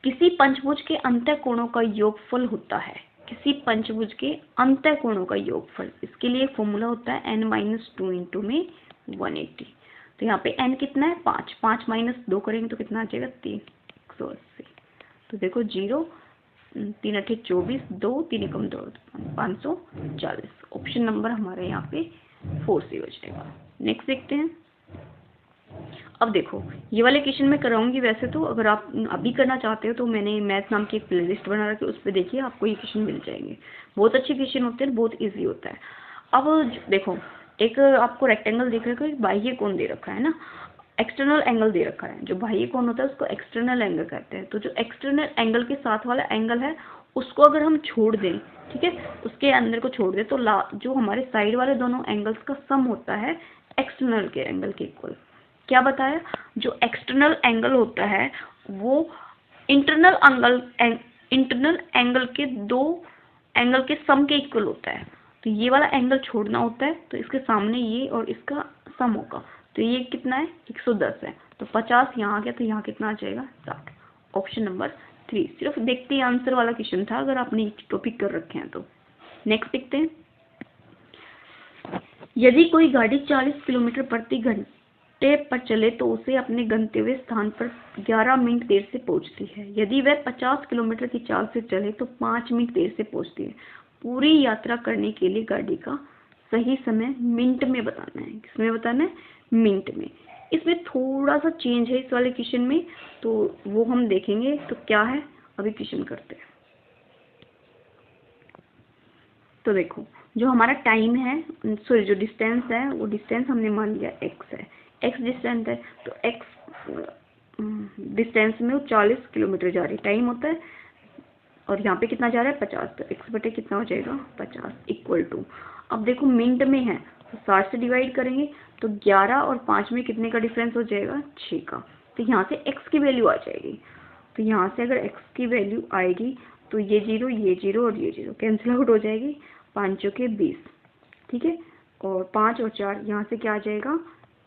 किसी पंचभुज के अंतःकोणों का योगफल होता है, किसी पंचभुज के अंतःकोणों का योगफल, इसके लिए फॉर्मूला होता है n-2 इंटू में 180। तो यहाँ पे n कितना है, 5, 5 - 2 करेंगे तो कितना आ जाएगा, 380। तो देखो 0, 3 8 24, 2 3 कम 2 540। ऑप्शन नंबर हमारे यहाँ पे 4 से हो जाएगा। नेक्स्ट देखते हैं। अब देखो ये वाले क्वेश्चन मैं कराऊंगी, वैसे तो अगर आप अभी करना चाहते हो तो मैंने मैथ नाम की एक प्लेलिस्ट बना रखी है, उस पर देखिए आपको ये क्वेश्चन मिल जाएंगे। बहुत अच्छे क्वेश्चन होते हैं, बहुत इजी होता है। अब देखो एक आपको रेक्टेंगल दिख रखा है, बाह्य कोण दे रखा है ना, एक्सटर्नल एंगल दे रखा है। जो बाह्य कोण होता है उसको एक्सटर्नल एंगल कहते हैं। तो जो एक्सटर्नल एंगल के साथ वाला एंगल है उसको अगर हम छोड़ दें, ठीक है, उसके अंदर को छोड़ दें, तो जो हमारे साइड वाले दोनों एंगल्स का सम होता है एक्सटर्नल के एंगल के इक्वल। क्या बताया, जो एक्सटर्नल एंगल होता है वो इंटरनल एंगल के दो एंगल के सम के इक्वल होता है। तो ये वाला एंगल छोड़ना होता है, तो इसके सामने ये और इसका सम होगा। तो ये कितना है, 110 है। तो 50 यहाँ आ गया, तो यहाँ कितना आ जाएगा, 60। Option number 3। सिर्फ देखते ही आंसर वाला क्वेश्चन था अगर आपने टॉपिक कर रखे हैं तो। नेक्स्ट देखते हैं। यदि कोई गाड़ी 40 किलोमीटर प्रति घंटे पर चले तो उसे अपने गंतव्य स्थान पर 11 मिनट देर से पहुंचती है। यदि वह 50 किलोमीटर की चाल से चले तो 5 मिनट देर से पहुंचती है। पूरी यात्रा करने के लिए गाड़ी का सही समय मिनट में बताना है। किसमें बताना है, मिनट में। इसमें थोड़ा सा चेंज है इस वाले क्वेश्चन में, तो वो हम देखेंगे। तो क्या है, अभी क्वेश्चन करते हैं। तो देखो जो हमारा टाइम है, सॉरी जो डिस्टेंस है, वो डिस्टेंस हमने मान लिया x है, x डिस्टेंस है। तो x डिस्टेंस में वो 40 किलोमीटर जा रही, टाइम होता है, और यहाँ पे कितना जा रहा है, 50। तो x बटे कितना हो जाएगा, 50 इक्वल टू, अब देखो मिनट में है तो 60 से डिवाइड करेंगे तो 11 और 5 में कितने का डिफरेंस हो जाएगा, 6 का। तो यहाँ से x की वैल्यू आ जाएगी। तो यहाँ से अगर x की वैल्यू आएगी तो ये 0 और ये 0 कैंसिल आउट हो जाएगी, 5 के 20, ठीक है। और 5 और 4 यहाँ से क्या आ जाएगा,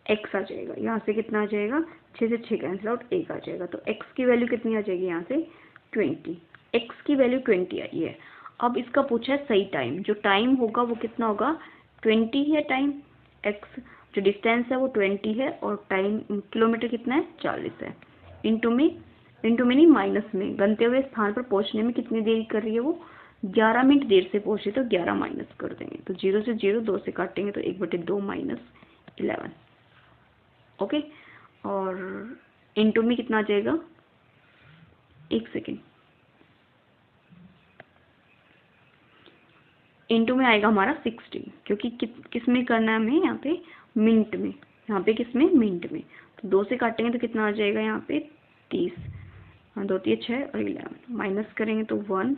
x आ जाएगा। यहाँ से कितना आ जाएगा, 6 से 6 कैंसिल आउट, 1 आ जाएगा। तो x की वैल्यू कितनी आ जाएगी, यहाँ से 20, x की वैल्यू 20 आई है। अब इसका पूछा है सही टाइम, जो टाइम होगा वो कितना होगा, 20 है टाइम, x जो डिस्टेंस है वो 20 है, और टाइम किलोमीटर कितना है, 40 है। इंटू में नहीं माइनस में, गंतव्य स्थान पर पहुंचने में कितनी देरी कर रही है वो, 11 मिनट देर से पहुंचे, तो 11 माइनस कर देंगे। तो 0 से 0 2 से काटेंगे तो 1/2 - 11। ओके, और इंटू में कितना आ जाएगा, 1 सेकेंड, इंटू में आएगा हमारा 60, क्योंकि किस में करना है हमें, यहाँ पे मिनट में, यहाँ पे किस में, मिनट में। तो 2 से काटेंगे तो कितना आ जाएगा, यहाँ पे 30, 2 3 6 और 11, माइनस करेंगे तो 1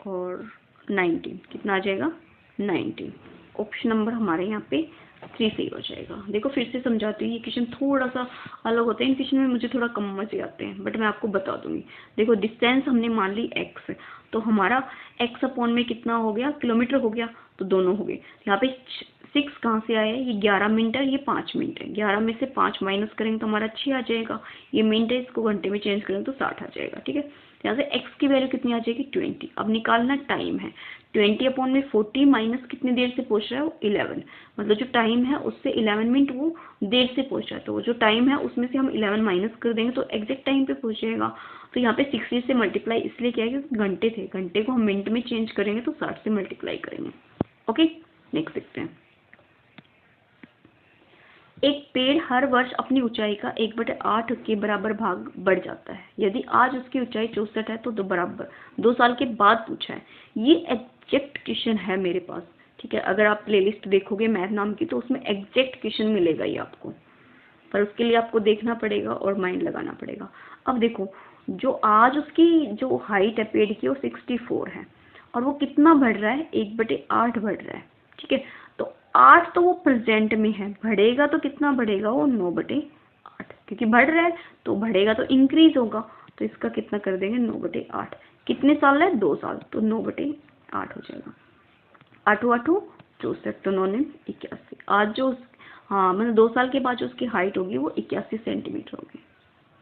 और 19, कितना आ जाएगा, 19। ऑप्शन नंबर हमारे यहाँ पे 3 सही हो जाएगा। देखो फिर से समझाती हूँ, ये क्वेश्चन थोड़ा सा अलग होता है, इन क्वेश्चन में मुझे थोड़ा कम मजे आते हैं, बट मैं आपको बता दूंगी। देखो डिस्टेंस हमने मान ली x, तो हमारा x अपॉन में कितना हो गया, किलोमीटर हो गया, तो दोनों हो गए। यहाँ पे 6 कहाँ से आया है, ये 11 मिनट है, ये 5 मिनट है। 11 में से 5 माइनस करेंगे तो हमारा 6 आ जाएगा। ये मिनट है, इसको घंटे में चेंज करेंगे तो 60 आ जाएगा, ठीक है। यहाँ से x की वैल्यू कितनी आ जाएगी, 20। अब निकालना टाइम है, 20 अपॉन में 40 माइनस कितनी देर से पहुंच रहा है, वो 11, मतलब जो टाइम है उससे 11 मिनट वो देर से पहुंच रहा है। तो जो टाइम है उसमें से हम 11 माइनस कर देंगे तो एग्जैक्ट टाइम पे पहुंच जाएगा। तो यहाँ पे 60 से मल्टीप्लाई इसलिए किया है क्योंकि घंटे थे, घंटे को हम मिनट में चेंज करेंगे तो 60 से मल्टीप्लाई करेंगे। ओके, नेक्स्ट देखते हैं। एक पेड़ हर वर्ष अपनी ऊंचाई का 1/8 के बराबर भाग बढ़ जाता है। यदि आज उसकी ऊंचाई 64 है तो 2 साल के बाद पूछा है। ये एग्जैक्ट क्वेश्चन है मेरे पास, ठीक है। अगर आप प्लेलिस्ट देखोगे मैथ नाम की तो उसमें एग्जैक्ट क्वेश्चन मिलेगा ही आपको, पर उसके लिए आपको देखना पड़ेगा और माइंड लगाना पड़ेगा। अब देखो, जो आज उसकी जो हाइट है पेड़ की वो 64 है और वो कितना बढ़ रहा है, 1/8 बढ़ रहा है, ठीक है। तो 8 तो वो प्रेजेंट में है, बढ़ेगा तो कितना बढ़ेगा वो 9/8, क्योंकि बढ़ रहा है तो बढ़ेगा तो इंक्रीज होगा। तो इसका कितना कर देंगे 9/8। कितने साल है, 2 साल, तो 9/8 हो जाएगा। 8 64, तो 9 81। आज जो हाँ मतलब 2 साल के बाद जो उसकी हाइट होगी वो 81 सेंटीमीटर होगी।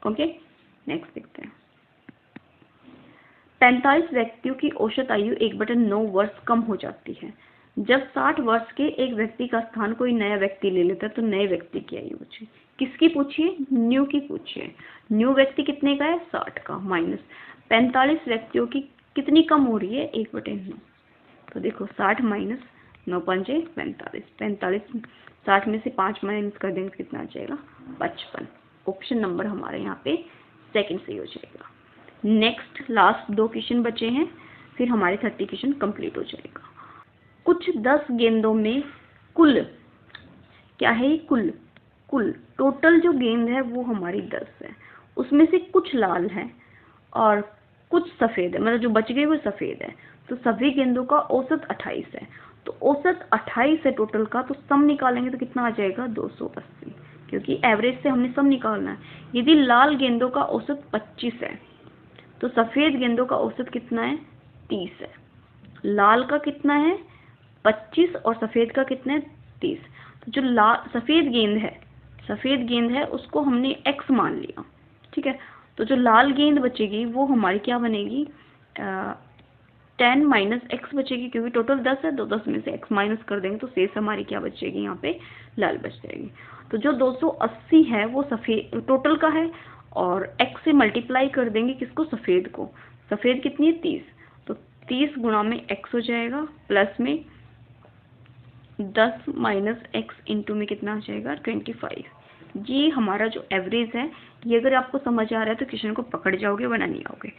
ओके, नेक्स्ट देखते हैं। 45 व्यक्तियों की औसत आयु 1/9 वर्ष कम हो जाती है। जब 60 वर्ष के एक व्यक्ति का स्थान कोई नया व्यक्ति ले लेता है तो नए व्यक्ति की आयु पूछिए। किसकी पूछिए, न्यू की पूछिए। न्यू व्यक्ति कितने का है, 60 का, माइनस 45 व्यक्तियों की कितनी कम हो रही है, 1/9। तो देखो 60 माइनस 9 पंजे 45, 60 में से 5 माइनस कर देंगे कितना आ जाएगा, 55। ऑप्शन नंबर हमारे यहाँ पे सेकंड सही हो जाएगा। नेक्स्ट लास्ट 2 क्वेश्चन बचे हैं, फिर हमारे 30 क्वेश्चन कंप्लीट हो जाएगा। कुछ 10 गेंदों में कुल क्या है, कुल टोटल जो गेंद है वो हमारी 10 है। उसमें से कुछ लाल है और कुछ सफेद है, मतलब जो बच गई वो सफेद है। तो सभी गेंदों का औसत 28 है। तो औसत 28 है टोटल का, तो सम निकालेंगे तो कितना आ जाएगा 280, क्योंकि एवरेज से हमने सम निकालना है। यदि लाल गेंदों का औसत 25 है तो सफेद गेंदों का औसत कितना है, 30 है। लाल का कितना है 25 और सफेद का कितना है 30। तो जो सफेद गेंद है उसको हमने x मान लिया, ठीक है। तो जो लाल गेंद बचेगी वो हमारी क्या बनेगी, 10 माइनस x बचेगी, क्योंकि टोटल 10 है तो 10 में से x माइनस कर देंगे तो शेष हमारी क्या बचेगी, यहाँ पे लाल बच जाएगी। तो जो 280 है वो सफेद टोटल का है और x से मल्टीप्लाई कर देंगे किसको, सफेद को। सफेद कितनी है 30, तो 30 गुणा में x हो जाएगा, प्लस में 10 माइनस x इंटू में कितना आ जाएगा 25। ये हमारा जो एवरेज है, ये अगर आपको समझ आ रहा है तो क्वेश्चन को पकड़ जाओगे वरना नहीं आओगे।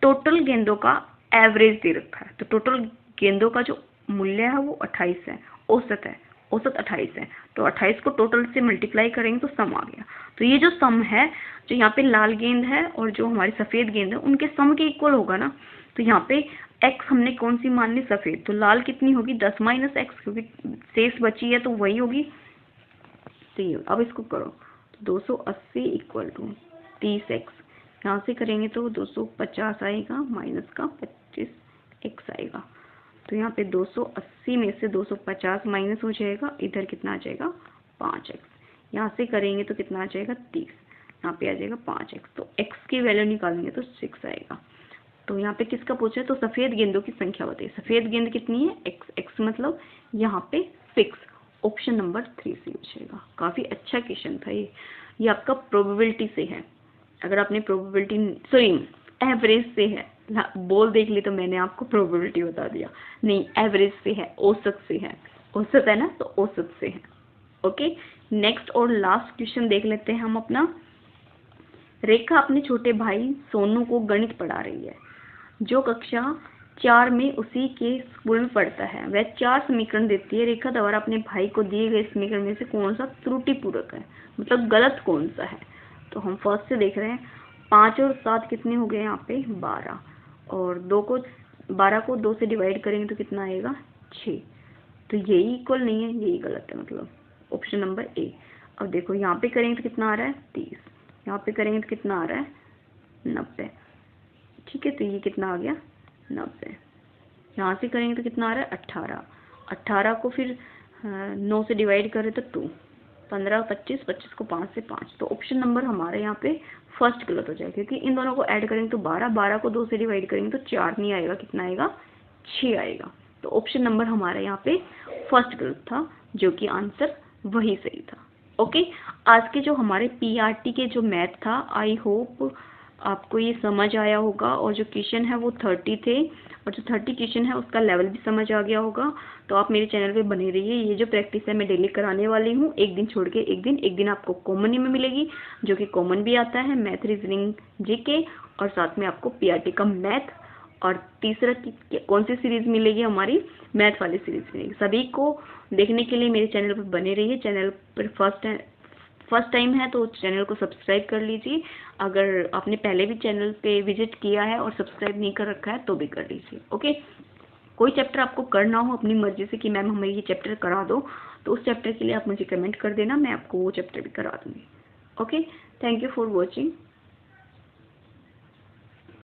टोटल गेंदों का एवरेज दे रखा है, तो टोटल गेंदों का जो मूल्य है वो 28 है, औसत 28 है। तो 28 को टोटल से मल्टीप्लाई करेंगे तो सम आ गया। तो ये जो सम है, जो यहाँ पे लाल गेंद है और जो हमारी सफेद गेंद है, उनके सम के इक्वल होगा ना। तो यहाँ पे x हमने कौन सी मान ली, सफेद। तो लाल कितनी होगी 10 माइनस x, क्योंकि शेष बची है तो वही होगी। तो ये अब इसको करो, तो 280 इक्वल टू 30x, यहाँ से करेंगे तो 250 आएगा, माइनस का 25x आएगा। तो यहाँ पे 280 में से 250 माइनस हो जाएगा, इधर कितना आ जाएगा 5x। यहाँ से करेंगे तो कितना आ जाएगा 30, यहाँ पे आ जाएगा 5x। तो x की वैल्यू निकालेंगे तो 6 आएगा। तो यहाँ पे किसका पूछा है, तो सफेद गेंदों की संख्या बताइए। सफेद गेंद कितनी है, x मतलब यहाँ पे 6। ऑप्शन नंबर 3 से हो जाएगा। काफी अच्छा क्वेश्चन था ये आपका प्रोबेबिलिटी से है। अगर आपने एवरेज से है, बोल देख ली तो मैंने आपको प्रोबेबिलिटी बता दिया। नहीं, एवरेज से है, औसत से है। औसत है ना, तो औसत से है। ओके, नेक्स्ट और लास्ट क्वेश्चन देख लेते हैं हम अपना। रेखा अपने छोटे भाई सोनू को गणित पढ़ा रही है, जो कक्षा 4 में उसी के स्कूल में पढ़ता है। वह 4 समीकरण देती है। रेखा द्वारा अपने भाई को दिए गए समीकरण में से कौन सा त्रुटिपूर्वक है, मतलब गलत कौन सा है। तो हम फर्स्ट से देख रहे हैं। 5 और 7 कितने हो गए यहाँ पे 12, और 12 को 2 से डिवाइड करेंगे तो कितना आएगा 6। तो यही इक्वल नहीं है, यही गलत है, मतलब ऑप्शन नंबर ए। अब देखो यहाँ पे करेंगे तो कितना आ रहा है 30, यहाँ पे करेंगे तो कितना आ रहा है 90, ठीक है। तो ये कितना आ गया 90। यहाँ से करेंगे तो कितना आ रहा है 18, 18 को फिर 9 से डिवाइड करें तो 2, 15 25, 25 को 5 से 5। तो ऑप्शन नंबर हमारे यहाँ पे फर्स्ट गलत हो जाएगा, क्योंकि इन दोनों को ऐड करेंगे तो 12, 12 को 2 से डिवाइड करेंगे तो 4 नहीं आएगा, कितना आएगा 6 आएगा। तो ऑप्शन नंबर हमारे यहाँ पे फर्स्ट गलत था, जो कि आंसर वही सही था। ओके, आज के जो हमारे पीआरटी के जो मैथ था, आई होप आपको ये समझ आया होगा। और जो क्वेश्चन है वो 30 थे, और जो 30 क्वेश्चन है उसका लेवल भी समझ आ गया होगा। तो आप मेरे चैनल पे बने रहिए। ये जो प्रैक्टिस है मैं डेली कराने वाली हूँ, एक दिन छोड़ के एक दिन आपको कॉमन में मिलेगी, जो कि कॉमन भी आता है, मैथ, रीजनिंग, जीके, और साथ में आपको पीआरटी का मैथ, और तीसरा कौन सी सीरीज मिलेगी, हमारी मैथ वाली सीरीज मिलेगी। सभी को देखने के लिए मेरे चैनल पर बने रहिए। चैनल पर फर्स्ट टाइम है तो चैनल को सब्सक्राइब कर लीजिए। अगर आपने पहले भी चैनल पे विजिट किया है और सब्सक्राइब नहीं कर रखा है तो भी कर लीजिए। ओके, कोई चैप्टर आपको करना हो अपनी मर्जी से कि मैम हमें ये चैप्टर करा दो, तो उस चैप्टर के लिए आप मुझे कमेंट कर देना, मैं आपको वो चैप्टर भी करा दूँगी। Okay, thank you for watching.